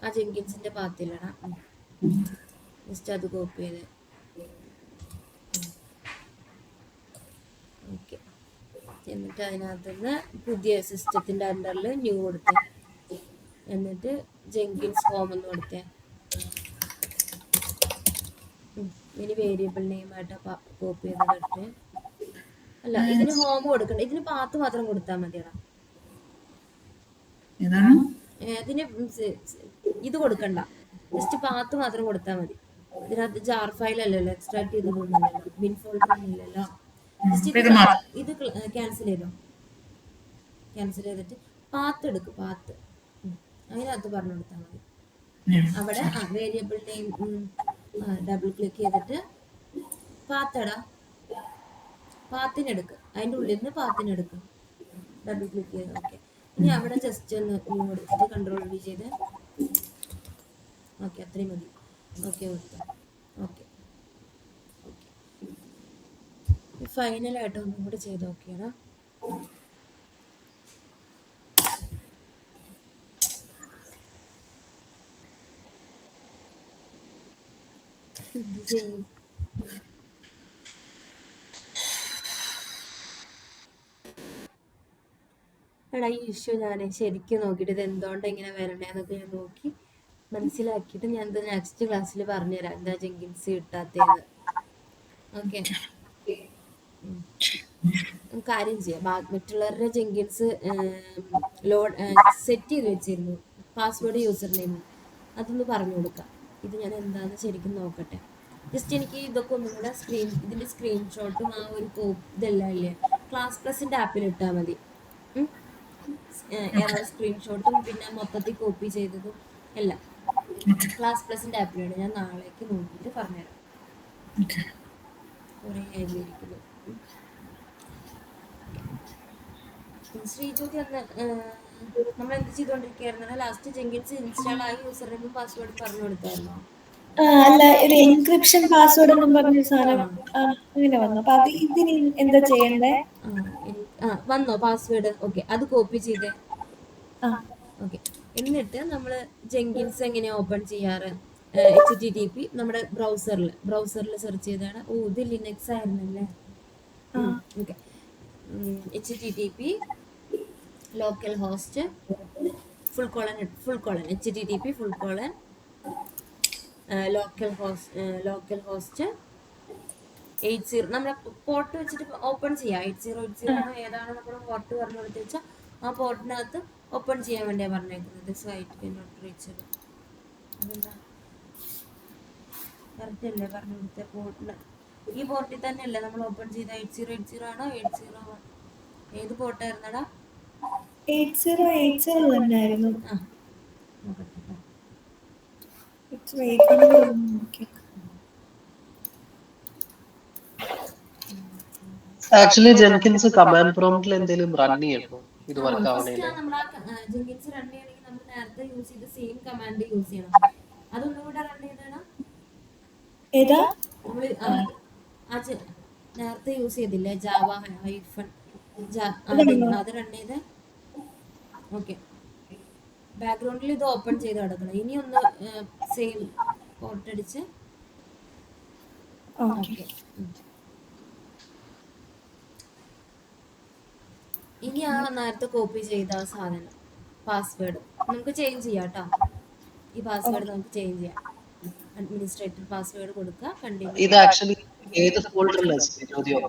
ആ ജെങ്കിൻസിന്റെ പാത്തിലാണ്. ജസ്റ്റ് അത് കോപ്പി ചെയ്ത് ഓക്കെ. എന്നിട്ട് അതിനകത്ത് നിന്ന് പുതിയ സിസ്റ്റത്തിന്റെ അണ്ടറിൽ ന്യൂ കൊടുത്തേ. എന്നിട്ട് ജെങ്കിൻസ് ഹോം എന്ന് കൊടുത്തേ. ഇനി വേരിയബിൾ നെയിം ആയിട്ട് കോപ്പി ചെയ്തിട്ട്, അല്ല ഇതിന് ഹോം കൊടുക്കണ്ട, ഇതിന് പാത്ത് മാത്രം കൊടുത്താൽ മതിയടാ. ഇതിന് ഇത് കൊടുക്കണ്ട, ജസ്റ്റ് പാത്ത് മാത്രം കൊടുത്താൽ മതി. ഇതിനകത്ത് ജാർ ഫയൽ അല്ലല്ലോ, എക്സ്ട്രാക്ട് ചെയ്തിട്ടൊന്നുമില്ലല്ലോ, ബിൻ ഫോൾഡർ ഒന്നും ഇല്ലല്ലോ. ജസ്റ്റ് ഇത് ക്യാൻസൽ ചെയ്തിട്ട് പാത്ത് എടുക്കും. പാത്ത് അതിനകത്ത് പറഞ്ഞു കൊടുത്താൽ മതി. അവിടെ വേരിയബിൾ നെയിം ഡബിൾ ക്ലിക്ക് ചെയ്തിട്ട് പാത്തടാ, പാത്തിനെടുക്ക്. അതിൻ്റെ ഉള്ളിൽ നിന്ന് പാത്തിനെടുക്കും. ഡബിൾ ക്ലിക്ക് ചെയ്ത് ഓക്കെ. ഇനി അവിടെ ജസ്റ്റ് ഒന്ന് ന്യൂ കൊടുത്തിട്ട് കൺട്രോൾ V ചെയ്ത് ഓക്കെ, അത്രയും മതി. ഓക്കെ കൊടുത്താൽ ഓക്കെ. ഫൈനലായിട്ട് ഒന്നും കൂടെ ചെയ്ത് നോക്കിയാടാ. ചെയ്യും. എടാ ഈ ഇഷ്യൂ ഞാൻ ശരിക്കും നോക്കിയിട്ട് ഇത് എന്തുകൊണ്ട് ഇങ്ങനെ വരണേന്നൊക്കെ ഞാൻ നോക്കി മനസ്സിലാക്കിയിട്ട് ഞാൻ ഇത് നെക്സ്റ്റ് ക്ലാസ്സിൽ പറഞ്ഞുതരാം എന്താ ജെങ്കിൻസ് കിട്ടാത്തതെന്ന്. ഓക്കെ, കാര്യം ചെയ്യാം. മറ്റുള്ളവരുടെ ജെങ്കിൻസ് ലോഡ് സെറ്റ് ചെയ്ത് വെച്ചിരുന്നു, പാസ്വേഡ് യൂസർ നെയിമും അതൊന്ന് പറഞ്ഞു കൊടുക്കാം. ഇത് ഞാൻ എന്താണെന്ന് ശരിക്കും നോക്കട്ടെ. ജസ്റ്റ് എനിക്ക് ഇതൊക്കെ ഒന്നും കൂടെ ഇതിൻ്റെ സ്ക്രീൻഷോട്ടും ആ ഒരു ഇതെല്ലാം ഇല്ലേ ക്ലാസ് പ്ലസിൻ്റെ ആപ്പിൽ ഇട്ടാൽ മതി. എറർ സ്ക്രീൻഷോട്ടും പിന്നെ മൊത്തത്തിൽ കോപ്പി ചെയ്തതും എല്ലാം ക്ലാസ് പ്ലസിൻ്റെ ആപ്പിലാണ്. ഞാൻ നാളേക്ക് നോക്കിയിട്ട് പറഞ്ഞുതരാം. കുറേ ആയിരിക്കുന്നു. ശ്രീജ്യോതി അന്ന് നമ്മൾ എന്ത് ചെയ്തുകൊണ്ടിരിക്കുകയായിരുന്നു? ലാസ്റ്റ് ജെങ്കിൻസ് ഇൻസ്റ്റാൾ ആയി യൂസർ നെയിമും പാസ്വേഡും പറഞ്ഞു കൊടുത്തായിരുന്നു. അല്ല, ഒരു എൻക്രിപ്ഷൻ പാസ്വേഡ് എന്നും പറഞ്ഞ സാധനം അങ്ങനെ വന്നു. അപ്പൊ അത് ഇതിന് എന്താ ചെയ്യണ്ടേ? വന്നോ പാസ്വേഡ്? ഓക്കെ, അത് കോപ്പി ചെയ്തേ. ആ ഓക്കെ, എന്നിട്ട് നമ്മൾ ജെങ്കിൻസ് എങ്ങനെയാ ഓപ്പൺ ചെയ്യാറ്? HTTP നമ്മുടെ ബ്രൗസറിൽ സെർച്ച് ചെയ്താണ്. ഓ, ഇത് ലിനക്സ് ആയിരുന്നല്ലേ. Okay, HTTP local host full colon HTTP full colon local host 80 നമ്മളെ പോർട്ട് വെച്ചിട്ട് ഓപ്പൺ ചെയ്യാം. 8080 ആണോ ഏതാണ് നമ്മൾ പോർട്ട് പറഞ്ഞു കൊടുത്ത് വെച്ചാൽ ആ പോർട്ടിനകത്ത് ഓപ്പൺ ചെയ്യാൻ വേണ്ടിയാണ് പറഞ്ഞേക്കുന്നത്. സൈറ്റ് നോട്ട് റീച്ചഡ് അതെന്താ കറക്റ്റ് അല്ലേ പറഞ്ഞു കൊടുത്ത പോർട്ടിൽ? ഈ പോർട്ടിൽ തന്നെയല്ലേ നമ്മൾ ഓപ്പൺ ചെയ്ത? 8080 ആണോ 801? ഏത് പോർട്ടായിരുന്നടാ? 8080 തന്നെയായിരുന്നു. ആ നോക്കട്ടെ. ആക്ച്വലി ജെൻകിൻസ് കമാൻഡ് പ്രോംപ്റ്റിൽ എന്തെങ്കിലും റൺ ചെയ്യണോ ഇത് വർക്ക് ഫസ്റ്റ് ആവണേല്? നമ്മൾ ആ ജെങ്കിൻസ് റൺ ചെയ്യണമെങ്കിൽ നമ്മൾ നേരത്തെ യൂസ് ചെയ്ത സെയിം കമാൻഡ് യൂസ് ചെയ്യണം. അതൊന്നും കൂടെ റൺ ചെയ്തേടാ. ഏതാ? നമ്മൾ നേരത്തെ യൂസ് ചെയ്തില്ലേ ജാവ ഹൈഫൺ അത് റൺ ചെയ്ത്. ഓക്കെ, ബാക്ക്ഗ്രൗണ്ടിൽ ഇത് ഓപ്പൺ ചെയ്ത് കിടക്കണം. ഇനി ഒന്ന് സെയിം പോർട്ട് അടിച്ച്. ഓക്കെ, ഇനി ആ നേരത്തെ കോപ്പി ചെയ്ത ആ സാധനം പാസ്വേഡ് നമുക്ക് ചേഞ്ച് ചെയ്യാം കേട്ടോ. ഈ പാസ്വേഡ് നമുക്ക് ചേഞ്ച് ചെയ്യാം. അഡ്മിനിസ്ട്രേറ്റർ പാസ്വേഡ് കൊടുക്കുക. കണ്ടിന്യൂ. ഇത് ആക്ച്വലി ഏത് ഫോൾഡറിലാണ് ചോദ്യം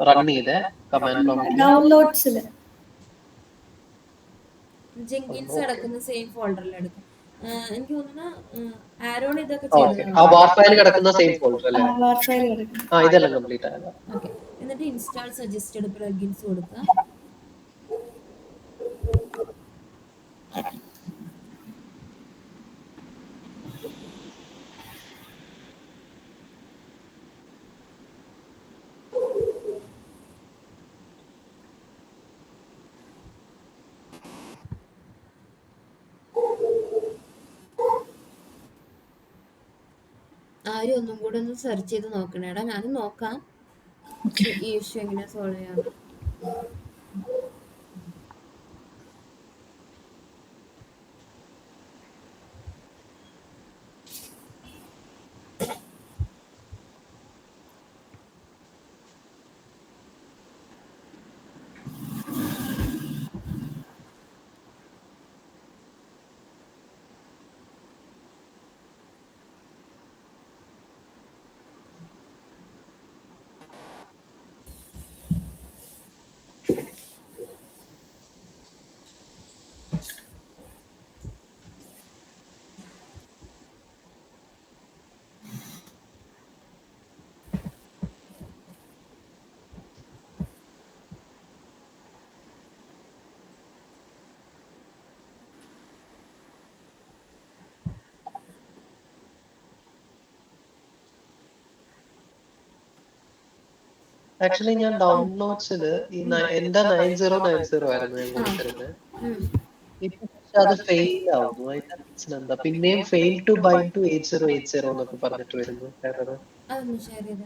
റൺ ചെയ്തേ കമാൻഡ് പ്രോംപ്റ്റിൽ? ഡൗൺലോഡ്സില് ജെങ്കിൻസ് കിടക്കുന്ന സെയിം ഫോൾഡറിൽ എടുക്കും. എനിക്ക് തോന്നുന്നു ആരോൺ ഇതൊക്കെ ഓക്കെ, ആ വാർ ഫയൽ കിടക്കുന്ന സെയിം ഫോൾഡർ അല്ലേ? വാർഫയൽ കിടക്കും. ആ ഇതെല്ലാം കംപ്ലീറ്റ് ആയതാ. ഓക്കെ, എന്നിട്ട് ഇൻസ്റ്റാൾ സജസ്റ്റഡ് പ്ലഗിൻസ് കൊടുക്കുക. ആരും ഒന്നും കൂടെ ഒന്ന് സെർച്ച് ചെയ്ത് നോക്കണേടാ. ഞാനും നോക്കാം ഈ ഇഷ്യൂ എങ്ങനെ സോൾവ് ചെയ്യാം. ആക്ച്വലി ഞാൻ ഡൗൺലോഡ്സില് എന്റെ 9090 ആയിരുന്നു ഞാൻ കൊടുത്തിരുന്നത്. ഇപ്പൊ പക്ഷെ അത് ഫെയിൽ ആവുന്നു. അതിന്റെ റീസൺ എന്താ? പിന്നെയും ഫെയിൽ ടു ബൈൻഡ് ടു 8080 എന്നൊക്കെ പറഞ്ഞിട്ട് വരുന്നു. അതൊന്ന് ഷെയർ ചെയ്ത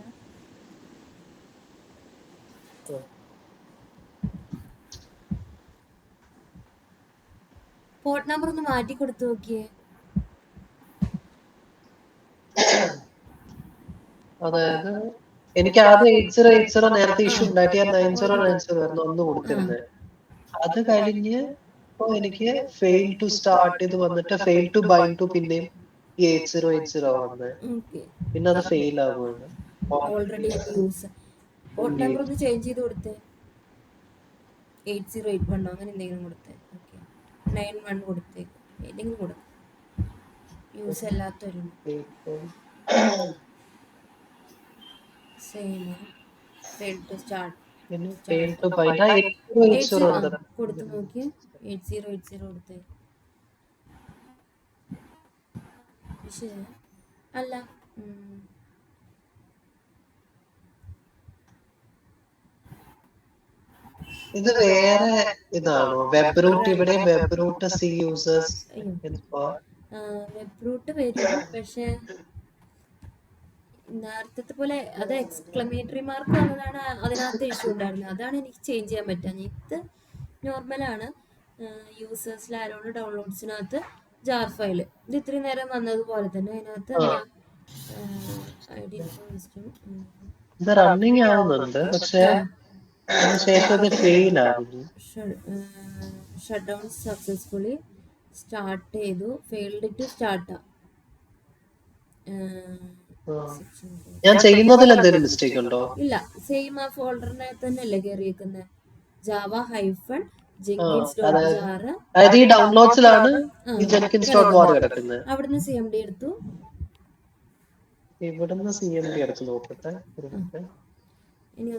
പോർട്ട് നമ്പർ ഒന്ന് മാറ്റി കൊടുത്തു നോക്കിയേ. അതായത് എനിക്ക് ആദ്യം 8080 നേരത്തെ ഇഷ്യൂ ഉണ്ടായിട്ട് ഞാൻ 9090 ആയിരുന്നു ഒന്ന് കൊടുത്തിരുന്നത്. അത് കഴിഞ്ഞ് ഇപ്പൊ എനിക്ക് ഫെയിൽ ടു സ്റ്റാർട്ട് ഇത് വന്നിട്ട് ഫെയിൽ ടു ബൈൻഡ് ടു പിന്നെയും ഈ 8080 വന്നത്. ഓക്കെ. പിന്നെ അത് ഫെയിൽ ആകുവാണ്. ഓൾറെഡി യൂസ് പോർട്ട് നമ്പർ ഒന്ന് ചേഞ്ച് ചെയ്ത് കൊടുത്തേ. 8081 അങ്ങനെ എന്തെങ്കിലും കൊടുത്തേ. ഓക്കെ. 91 കൊടുത്തേക്ക്, ഏതെങ്കിലും കൊടുക്കും. യൂസ് അല്ലാത്തൊരു സെയിം ഫെയിൽ ടു സ്റ്റാർട്ട് പിന്നെ ഫെയിൽ ടു ബൈൻഡ് ആ 8080 ഉണ്ട്. കൊടുത്ത് നോക്കിയേ. 8080 കൊടുത്തേ. ശരി അല്ല ഇത് വേറെ ഇതാണോ? വെബ് റൂട്ട് ഇവിടെ web root C users web root വരും, പക്ഷെ നേരത്തെ പോലെ അത് എക്സ്ക്ലമേറ്ററി മാർക്ക് വന്നതാണ് അതിനകത്ത് ഇഷ്യൂ ഉണ്ടായിരുന്നത്. അതാണ് എനിക്ക് ചേഞ്ച് ചെയ്യാൻ പറ്റുക. ഇത് നോർമലാണ്. യൂസേഴ്സിൽ ആരോട് ഡൗൺലോഡ്സിനകത്ത് ജാർ ഫയൽ ഇത് ഇത്രയും നേരം വന്നതുപോലെ തന്നെ അതിനകത്ത് എന്താ ഐഡി ഇത് റണ്ണിങ് ആവുന്നുണ്ട്, പക്ഷെ അതിനുശേഷം ഇത് ഫെയിൽ ആകുന്നു. ഷട്ട് ഡൗൺ സക്സസ്ഫുള്ളി സ്റ്റാർട്ട് ചെയ്തു. Failed to start. ഞാൻ ചെയ്യുന്നതിൽ എന്തെങ്കിലും മിസ്റ്റേക്ക് ഉണ്ടോ? ഇല്ല, സെയിം ആ ഫോൾഡറിനെ തന്നെയല്ലേ കയറിയേക്കുന്നത്. Java hyphen Jenkins dot jar. അതായത് ഈ ഡൗൺലോഡ്സിലാണ് ഈ ജെൻകിൻസ് ഡോട്ട് വാർ കിടക്കുന്നത്. അവിടുന്ന് CMD എടുത്തു. ഇവിടുന്ന് CMD എടുത്ത് നോക്കട്ടെ. ഇനി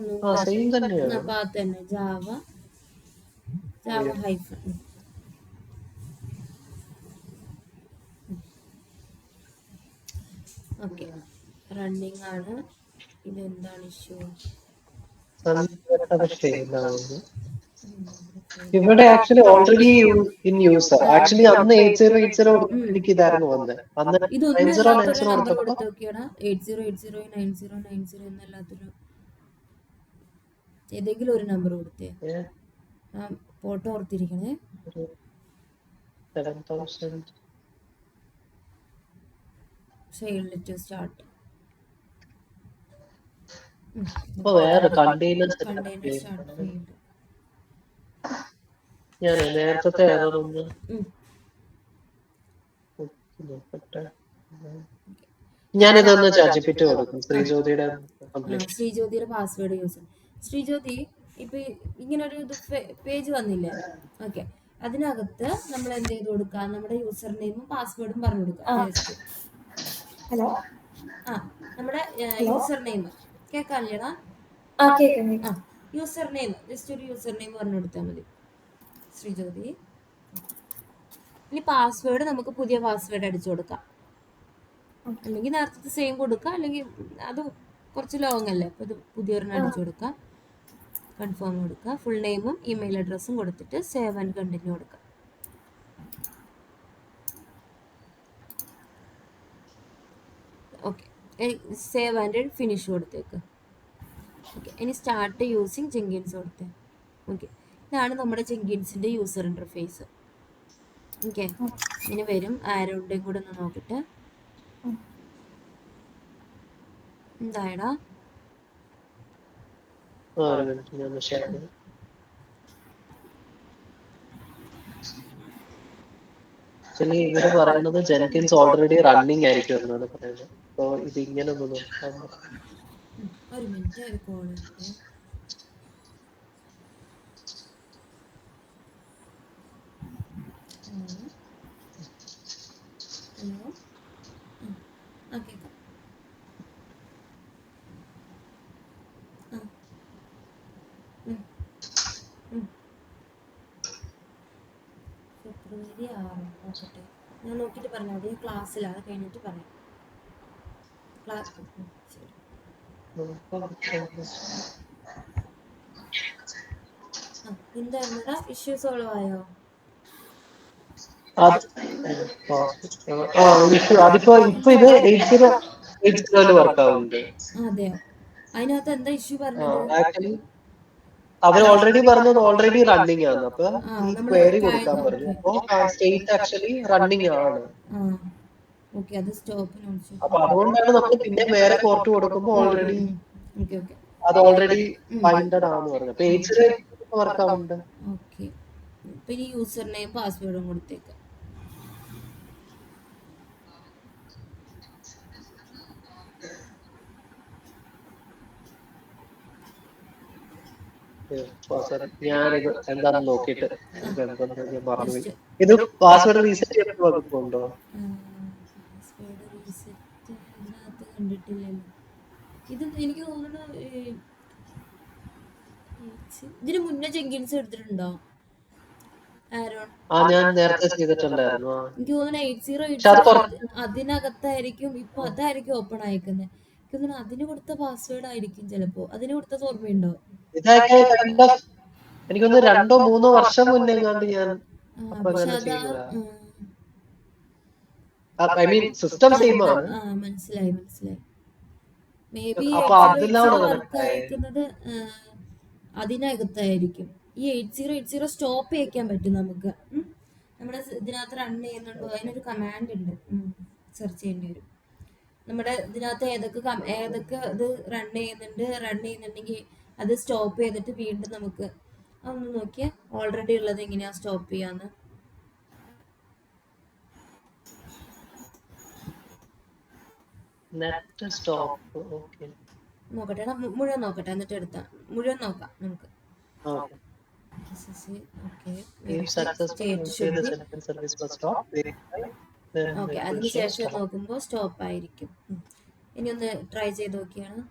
സെയിം തന്നെയാണ്. പാത്ത് തന്നെ ജാവ ഹൈഫൺ. ഓക്കെ, റണ്ണിങ് ആണ്. ഇതെന്താണ് ഇഷ്യൂ? ഇവിടെ actually already in user. Actually അന്ന് 8080 എനിക്ക് ഇതായിരുന്നു വന്നത്. അന്ന് 9090 നമ്പർ കൊടുത്തപ്പോ കൊടുത്ത് നോക്കിയാണ്. 8080 9090 എന്നല്ലാത്തൊരു ഏതെങ്കിലും ഒരു നമ്പർ കൊടുത്തേ. ഫോട്ടോ ഓർത്തിരിക്കണേ. 7000 ഫെയിൽഡ് ടു സ്റ്റാർട്ട്. ഇപ്പൊ വേറെ കണ്ടെയ്നർ കണ്ടെയ്നർ സ്റ്റാർട്ട് ഫെയിൽഡ്. ഞാൻ നേരത്തെ ഏതൊന്ന് നോക്കട്ടെ. ഞാനിതൊന്ന് ചാറ്റിപ്പിട്ട് കൊടുക്കും. ശ്രീജ്യോതിയുടെ പാസ്വേഡ് യൂസ്. ശ്രീജ്യോതി ഇപ്പൊ ഇങ്ങനൊരു പേജ് വന്നില്ലേ? ഓക്കെ, അതിനകത്ത് നമ്മൾ എന്ത് ചെയ്ത് കൊടുക്കാം? നമ്മുടെ യൂസർ നെയിമും പാസ്വേഡും പറഞ്ഞു കൊടുക്കാം. ഹലോ, നമ്മുടെ യൂസർ നെയിം കേൾക്കാനില്ലടാ? യൂസർ നെയിം ജസ്റ്റ് ഒരു യൂസർ നെയിം പറഞ്ഞു കൊടുത്താൽ മതി ശ്രീജ്യോതി. ഇനി പാസ്വേഡ് നമുക്ക് പുതിയ പാസ്വേഡ് അടിച്ചു കൊടുക്കാം. അല്ലെങ്കിൽ നേരത്തെ സെയിം കൊടുക്കാം, അല്ലെങ്കിൽ അത് കുറച്ച് ലോങ് അല്ലേ, അപ്പോൾ ഇത് പുതിയൊരെണ്ണം അടിച്ചു കൊടുക്കാം. കൺഫേം കൊടുക്കുക. ഫുൾ നെയിമും ഇമെയിൽ അഡ്രസ്സും കൊടുത്തിട്ട് സേവ് ആൻഡ് കണ്ടിന്യൂ കൊടുക്കുക. ഓക്കെ, സേവ് ആൻഡ് ഫിനിഷ് കൊടുത്തേക്ക്. ഓക്കെ, ഇനി സ്റ്റാർട്ട് യൂസിങ് ജെങ്കിൻസ് കൊടുത്തേ. ഓക്കെ, ഇതാണ് നമ്മുടെ ജെങ്കിൻസിൻ്റെ യൂസർ ഇൻ്റർഫേസ്. ഓക്കെ, ഇനി വരും. ആരോടെയും കൂടെ ഒന്ന് നോക്കട്ടെ. എന്തായടാ? ഇവര് പറയുന്നത് ജെൻകിൻസ് ഓൾറെഡി റണ്ണിങ് ആയിരിക്കും എന്നാണ് പറയുന്നത്. അപ്പൊ ഇത് ഇങ്ങനെ ഒന്ന് നോക്കാം. ഒരു മിനിറ്റ്, ഒരു കോൾ ഉണ്ട്. ഹലോ, കേൾക്കാം. ഫെബ്രുവരി 6 നോക്കട്ടെ. ഞാൻ നോക്കിയിട്ട് പറഞ്ഞാൽ മതി. ക്ലാസ്സിലാണ്, അത് കഴിഞ്ഞിട്ട് പറയാം. ശരി. എന്തായിരുന്നടാ ഇഷ്യൂ? സോൾവ് ആയോ? അതിപ്പോ ഇത് 8080 വർക്ക് ആവുന്നുണ്ട്. അതെയോ? അതിനകത്ത് എന്താ ഇഷ്യൂ പറഞ്ഞത്? ആക്ച്വലി അവർ ഓൾറെഡി പറഞ്ഞത് ഓൾറെഡി റണ്ണിങ് ആണ്. അപ്പൊ ഈ ക്വയറി കൊടുക്കാൻ പറഞ്ഞു. അപ്പൊ സ്റ്റേറ്റ് ആക്ച്വലി റണ്ണിങ് ആണ്. ഓക്കെ, അത് സ്റ്റോപ്പിന് വിളിച്ചു. അപ്പൊ അതുകൊണ്ടാണ് നമ്മൾ പിന്നെ വേറെ പോർട്ട് കൊടുക്കുമ്പോൾ ഓൾറെഡി അത് ഓൾറെഡി ബൈൻഡഡ് ആണെന്ന് പറഞ്ഞു. അപ്പൊ 8080 വർക്ക് ആവുന്നുണ്ട്. ഓക്കെ, അപ്പൊ ഇനി യൂസർ നെയിം പാസ്വേഡും കൊടുത്തേക്കാം. ഞാനിത് എന്താന്ന് നോക്കിയിട്ട് ഇത് എന്താന്ന് ഞാൻ മറന്നുപോയി. ജസ്റ്റ് ഇത് പാസ്വേഡ് റീസെറ്റ് ചെയ്യാൻ വകുപ്പുണ്ടോ? പാസ്വേഡ് റീസെറ്റ് ഇതിനകത്ത് കണ്ടിട്ടില്ലല്ലോ. ഇത് എനിക്ക് തോന്നുന്നു ഇതിന് മുന്നേ ജെങ്കിൻസ് എടുത്തിട്ടുണ്ടോ ആരോൺ? ഞാൻ നേരത്തെ ചെയ്തിട്ടുണ്ടായിരുന്നു. എനിക്ക് തോന്നുന്നു പക്ഷെ അത് 8080 അതിനകത്തായിരിക്കും ഇപ്പൊ അതായിരിക്കും ഓപ്പൺ ആയിക്കുന്നത്. എനിക്ക് തോന്നുന്നു അതിന് കൊടുത്ത പാസ്വേഡ് ആയിരിക്കും ചിലപ്പോ. അതിന് കൊടുത്തത് ഓർമ്മയുണ്ടോ? ഇതൊക്കെ എനിക്കൊന്ന് 2-3 വർഷം മുന്നേ എങ്ങാണ്ട് ഞാൻ അപ്പൊ പക്ഷെ അങ്ങനെ അതാ ചെയ്തതാ. ഐ മീൻ സിസ്റ്റം സെയിം ആണ്. മനസ്സിലായി. മേ ബി അപ്പൊ അതിലാണ് വർക്ക് അയക്കുന്നത് അതിനകത്തായിരിക്കും. ഈ 8080 സ്റ്റോപ്പ് ചെയ്യിക്കാൻ പറ്റും നമുക്ക്. നമ്മുടെ ഇതിനകത്ത് റൺ ചെയ്യുന്നുണ്ടോ അതിനൊരു കമാൻഡ് ഉണ്ട്, സെർച്ച് ചെയ്യേണ്ടി വരും. നമ്മുടെ ഇതിനകത്ത് ഏതൊക്കെ ഇത് റൺ ചെയ്യുന്നുണ്ടെങ്കിൽ അത് സ്റ്റോപ്പ് ചെയ്തിട്ട് വീണ്ടും നമുക്ക് അതൊന്ന് നോക്കിയാൽ ഓൾറെഡി ഉള്ളത് എങ്ങനെയാ സ്റ്റോപ്പ് ചെയ്യാന്ന്. Net stop. ഓക്കേ, നോക്കട്ടെ, മുഴുവൻ നോക്കട്ടെ, എന്നിട്ട് മുഴുവൻ നോക്കാം നമുക്ക്. ഓക്കേ. ഓക്കെ, അതിനുശേഷം നോക്കുമ്പോൾ സ്റ്റോപ്പ് ആയിരിക്കും. ഇനി ഒന്ന് ട്രൈ ചെയ്ത് നോക്കിയാണ്.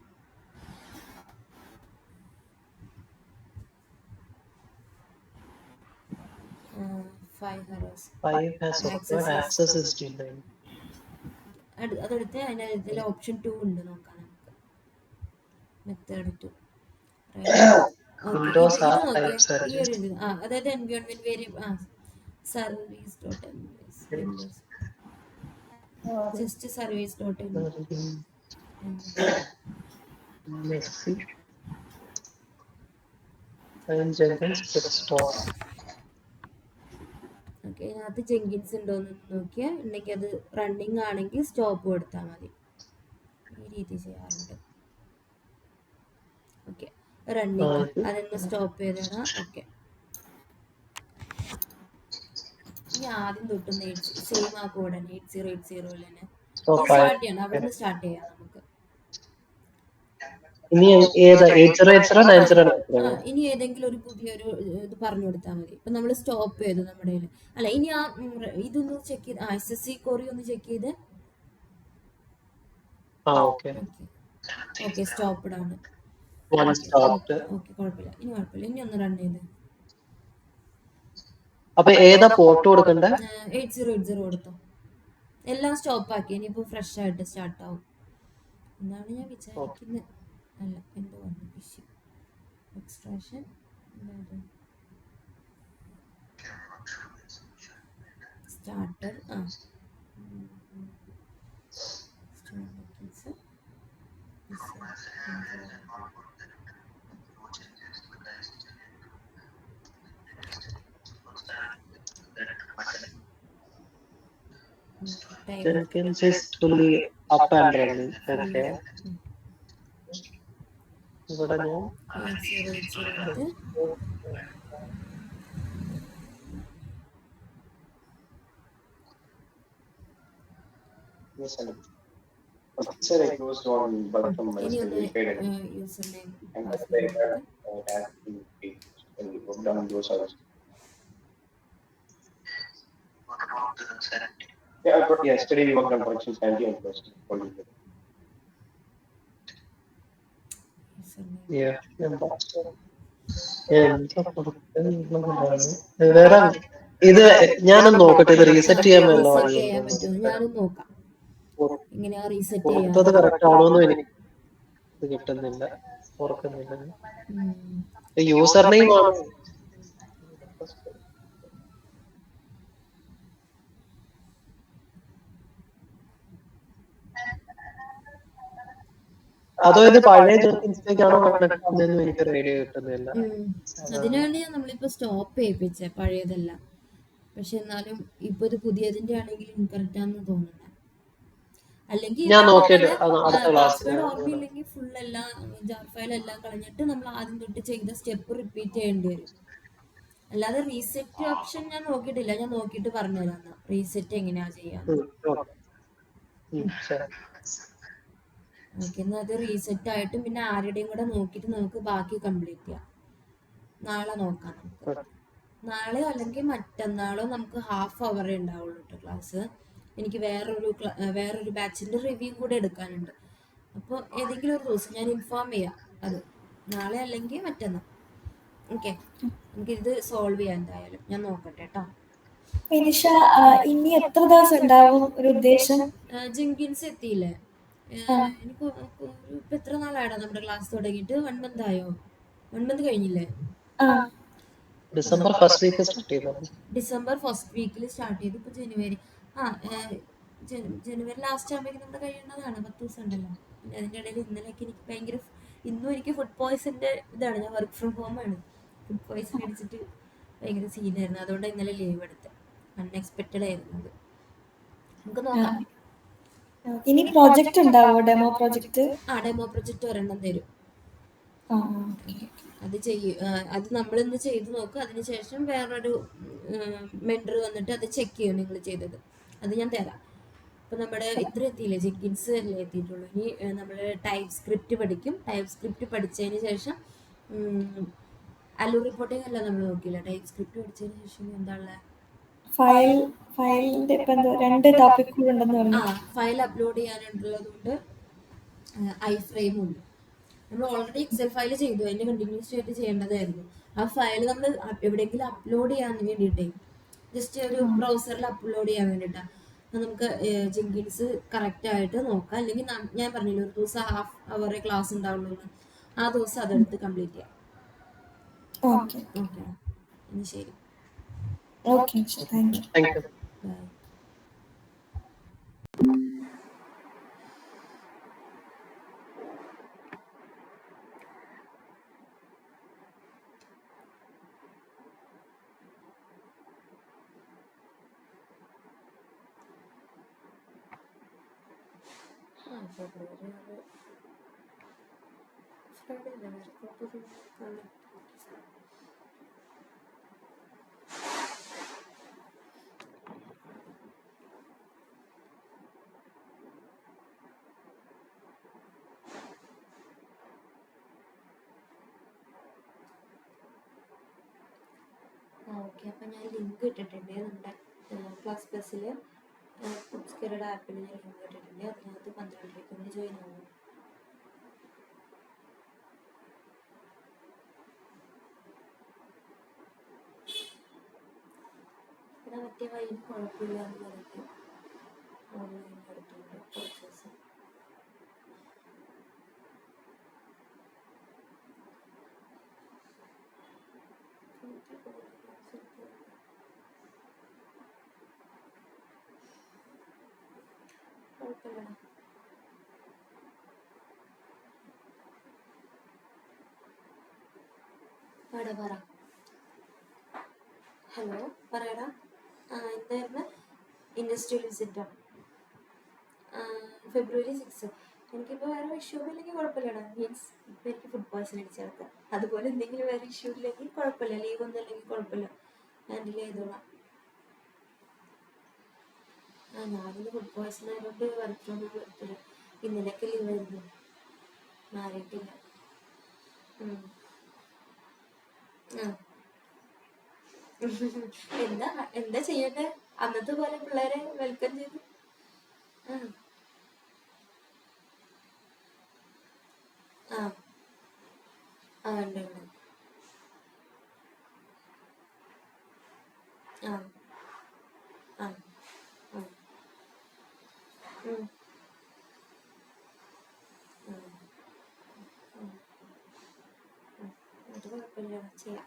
അതെടുത്ത് അതിൽ ഓപ്ഷൻ 2 ഉണ്ട്, നോക്കാം നമുക്ക്. മെത്തേഡ് 2 അതായത് environment variable service dot just service dot okay. ഇതിനകത്ത് ജെങ്കിൻസ് ഉണ്ടോന്ന് നോക്കിയാൽ ഉണ്ടെങ്കിൽ അത് റണ്ണിങ് ആണെങ്കിൽ സ്റ്റോപ്പ് കൊടുത്താൽ മതി. ഈ രീതി ചെയ്യാറുണ്ട്. ഓക്കെ, റണ്ണിങ് അതൊന്ന് സ്റ്റോപ്പ് ചെയ്തിടാം. ഓക്കെ, ഇനി ആദ്യം തൊട്ടുന്ന സെയിം ആ കോഡ് തന്നെ 8080 തന്നെ സ്റ്റാർട്ട് ചെയ്യണം. അവിടെ നിന്ന് സ്റ്റാർട്ട് ചെയ്യാം നമുക്ക്. ഇനി ഏതെങ്കിലും ഒരു പുതിയൊരു ഇത് പറഞ്ഞു കൊടുത്താൽ മതി. ഇപ്പൊ നമ്മൾ സ്റ്റോപ്പ് ചെയ്തു നമ്മുടെ അല്ല. ഇനി ഇതൊന്ന് ചെക്ക് ചെയ്ത് SSC കൊറി ഒന്ന് ചെക്ക് ചെയ്ത്. ഓക്കെ, സ്റ്റോപ്പ്ഡ് ആണ്. ഓക്കെ, കുഴപ്പമില്ല. ഇനി ഒന്ന് റൺ ചെയ്ത്. അപ്പൊ ഏതാ പോർട്ട് കൊടുക്കണ്ടേ? 8080 കൊടുത്തോ. എല്ലാം സ്റ്റോപ്പ് ആക്കി. ഇനിയിപ്പോ ഫ്രഷ് ആയിട്ട് സ്റ്റാർട്ട് ആവും എന്നാണ് ഞാൻ വിചാരിക്കുന്നത്. അല്ല, എന്തോ വന്നു issue. Extraction starter Jenkins is fully up and running. Okay. ഇവിടെ ഞാൻ yesterday we worked on production 71%. വേറെ ഇത് ഞാനൊന്ന് നോക്കട്ടെ, ഇത് റീസെറ്റ് ചെയ്യാൻ വല്ല ഞാനും നോക്കാം എങ്ങനെയാ റീസെറ്റ് കൊടുത്തത് കറക്റ്റ് ആണോന്നും എനിക്ക് ഇത് കിട്ടുന്നില്ല, ഓർക്കുന്നില്ല. യൂസർ നെയിം ആണ് അതോ ഇത് പഴയ ജെങ്കിൻസിലേക്കാണോ കണക്ട് ആവുന്നതെന്നും എനിക്കൊരു ഐഡിയ കിട്ടുന്നില്ല. അതിനാണ് നമ്മളിപ്പോ സ്റ്റോപ്പ് ചെയ്യിപ്പിച്ചേ പഴയതെല്ലാം. പക്ഷെ എന്നാലും ഇപ്പൊ ഇത് പുതിയതിന്റെ ആണെങ്കിൽ ഇൻകറക്റ്റ് ആണെന്ന് തോന്നുന്നത്. അല്ലെങ്കിൽ പാസ്വേഡ് ഓർമ്മയില്ലെങ്കിൽ ഫുൾ എല്ലാം ജാർ ഫയൽ എല്ലാം കളഞ്ഞിട്ട് നമ്മൾ ആദ്യം തൊട്ട് ചെയ്ത സ്റ്റെപ്പ് റിപ്പീറ്റ് ചെയ്യേണ്ടി വരും. അല്ലാതെ റീസെറ്റ് ഓപ്ഷൻ ഞാൻ നോക്കിയിട്ടില്ല. ഞാൻ നോക്കിയിട്ട് പറഞ്ഞുതരാം. റീസെറ്റ് എങ്ങനെയാ ചെയ്യാന്ന്. ശരി. ഓക്കെ, എന്നാൽ അത് റീസെറ്റ് ആയിട്ടും പിന്നെ ആരുടെയും കൂടെ നോക്കിയിട്ട് നമുക്ക് ബാക്കി കംപ്ലീറ്റ് ചെയ്യാം. നാളെ നോക്കാം നമുക്ക്. നാളെ അല്ലെങ്കിൽ മറ്റന്നാളോ നമുക്ക് ഹാഫ് അവറേ ഉണ്ടാവുള്ളൂ കേട്ടോ ക്ലാസ്. എനിക്ക് വേറൊരു ബാച്ചിൻ്റെ റിവ്യൂ കൂടെ എടുക്കാനുണ്ട്. അപ്പോൾ ഏതെങ്കിലും ഒരു ദിവസം ഞാൻ ഇൻഫോം ചെയ്യാം. അത് നാളെ അല്ലെങ്കിൽ മറ്റന്നാൾ. ഓക്കെ, നമുക്കിത് സോൾവ് ചെയ്യാം എന്തായാലും. ഞാൻ നോക്കട്ടെ കേട്ടോ. വിനിഷ, ഇനി എത്ര ദിവസം ഉണ്ടാവും ഒരു ഉദ്ദേശം? ജെങ്കിൻസ് എത്തിയില്ലേ? എനിക്ക് ഇപ്പൊ എത്ര നാളായിടാ നമ്മുടെ ക്ലാസ് തുടങ്ങിയിട്ട്? 1 month ആയോ? 1 month കഴിഞ്ഞില്ലേ? ഡിസംബർ ഫസ്റ്റ് വീക്ക് സ്റ്റാർട്ട് ചെയ്തത്. ഡിസംബർ ഫസ്റ്റ് വീക്കിൽ സ്റ്റാർട്ട് ചെയ്തു. ഇപ്പൊ ജനുവരി ജനുവരി ലാസ്റ്റ് ആകുമ്പോഴേക്കും നമ്മുടെ കഴിയേണ്ടതാണ്. 10 ദിവസം ഉണ്ടല്ലോ. പിന്നെ അതിൻ്റെ ഇടയിൽ ഇന്നലെയൊക്കെ എനിക്ക് ഭയങ്കര ഇന്നും എനിക്ക് ഫുഡ് പോയ്സന്റെ ഇതാണ്. ഞാൻ വർക്ക് ഫ്രം ഹോം ആണ്. ഫുഡ് പോയ്സൺ അടിച്ചിട്ട് ഭയങ്കര സീനായിരുന്നു. അതുകൊണ്ട് ഇന്നലെ ലീവ് എടുത്ത്. അൺഎക്സ്പെക്റ്റഡ് ആയിരുന്നു അത്. നമുക്ക് നോക്കാം. ഇനി പ്രോജക്റ്റ് ഉണ്ടാവോ? Demo project? ഡെമോ പ്രൊജക്റ്റ് ഒരെണ്ണം തരും. അത് നമ്മളിന്ന് ചെയ്ത് നോക്കും. അതിനുശേഷം വേറൊരു മെൻറ്റർ വന്നിട്ട് അത് ചെക്ക് ചെയ്യും നിങ്ങൾ ചെയ്തത്. അത് ഞാൻ തരാം. ഇപ്പം നമ്മുടെ ഇത്ര എത്തിയില്ലേ, ജെങ്കിൻസ് അല്ലേ എത്തിയിട്ടുള്ളൂ. ഇനി നമ്മൾ ടൈപ്പ് സ്ക്രിപ്റ്റ് പഠിക്കും. ടൈപ്പ് സ്ക്രിപ്റ്റ് പഠിച്ചതിന് ശേഷം അലു റിപ്പോർട്ടിംഗ് അല്ല നമ്മൾ നോക്കില്ല. ടൈപ്പ് സ്ക്രിപ്റ്റ് പഠിച്ചതിന് ശേഷം എന്താ ഉള്ളത്? ഫയലിന്റെ ഇപ്പൊ എന്തോ 2 ടോപ്പിക്കുകൾ ഉണ്ടെന്ന് പറഞ്ഞു. ഫയൽ അപ്ലോഡ് ചെയ്യാനുള്ളതുകൊണ്ട് ഐ ഫ്രെയിമും ഉണ്ട്. നമ്മൾ ഓൾറെഡി എക്സൽ ഫയൽ ചെയ്തു. അതിന്റെ കണ്ടിന്യൂസ് ആയിട്ട് ചെയ്യേണ്ടതായിരുന്നു. ആ ഫയൽ നമ്മൾ എവിടെയെങ്കിലും അപ്ലോഡ് ചെയ്യാൻ വേണ്ടിയിട്ടേ, ജസ്റ്റ് ഒരു ബ്രൗസറിൽ അപ്ലോഡ് ചെയ്യാൻ വേണ്ടിയിട്ടാണ്. അപ്പം നമുക്ക് ജെങ്കിൻസ് കറക്റ്റ് ആയിട്ട് നോക്കാം. അല്ലെങ്കിൽ ഞാൻ പറഞ്ഞില്ല ഒരു ദിവസം ഹാഫ് അവറെ ക്ലാസ് ഉണ്ടാവുള്ളൂ. ആ ദിവസം അതെടുത്ത് കംപ്ലീറ്റ് ചെയ്യാം. ഓക്കെ, ശരി. Okay, thank you. Thank you. Bye. Okay, അപ്പം ഞാൻ ലിങ്ക് ഇട്ടിട്ടുണ്ട് നമ്മുടെ ക്ലാസ് പ്ലസ്സിൽ. ഫുഡ്സ്കെയറുടെ ആപ്പിൽ ഞാൻ ലിങ്ക് ഇട്ടിട്ടുണ്ട്. അതിനകത്ത് 12:30 ജോയിൻ ആവും. ഇവിടെ മറ്റേ വൈകി കുഴപ്പമില്ല എന്ന് പറഞ്ഞിട്ട് ഓൺലൈൻ എടുത്തുണ്ട് കുറച്ച് ദിവസം. കുഴപ്പമില്ല. പറ. ഹലോ, പറയടാ. എന്തായിരുന്നു? ഇൻഡസ്ട്രിയൽ വിസിറ്റോ? February 6. എനിക്കിപ്പോൾ വേറെ ഇഷ്യൂ ഇല്ലെങ്കിൽ കുഴപ്പമില്ലടാ. മീൻസ് ഇപ്പം എനിക്ക് ഫുഡ് പോയ്സൺ അടിച്ചെടുക്കാം. അതുപോലെ എന്തെങ്കിലും വേറെ ഇഷ്യൂ ഇല്ലെങ്കിൽ കുഴപ്പമില്ല. ലീവ് ഒന്നും ഇല്ലെങ്കിൽ കുഴപ്പമില്ല, ഹാൻഡിൽ ചെയ്തോളാം. ഞാനിന്ന് ഫുഡ് പോയ്സൺ ആയതുകൊണ്ട് വർക്ക് ഫ്രം ഹോം എടുത്തില്ല. ഇന്നലെയൊക്കെ ലീവായിരുന്നു. മാറിയിട്ടില്ല. എന്താ ചെയ്യണ്ടേ? അന്നത്തെ പോലെ പിള്ളേരെ വെൽക്കം ചെയ്ത് ഉണ്ട്. അത് കുഴപ്പമില്ല, ചെയ്യാം.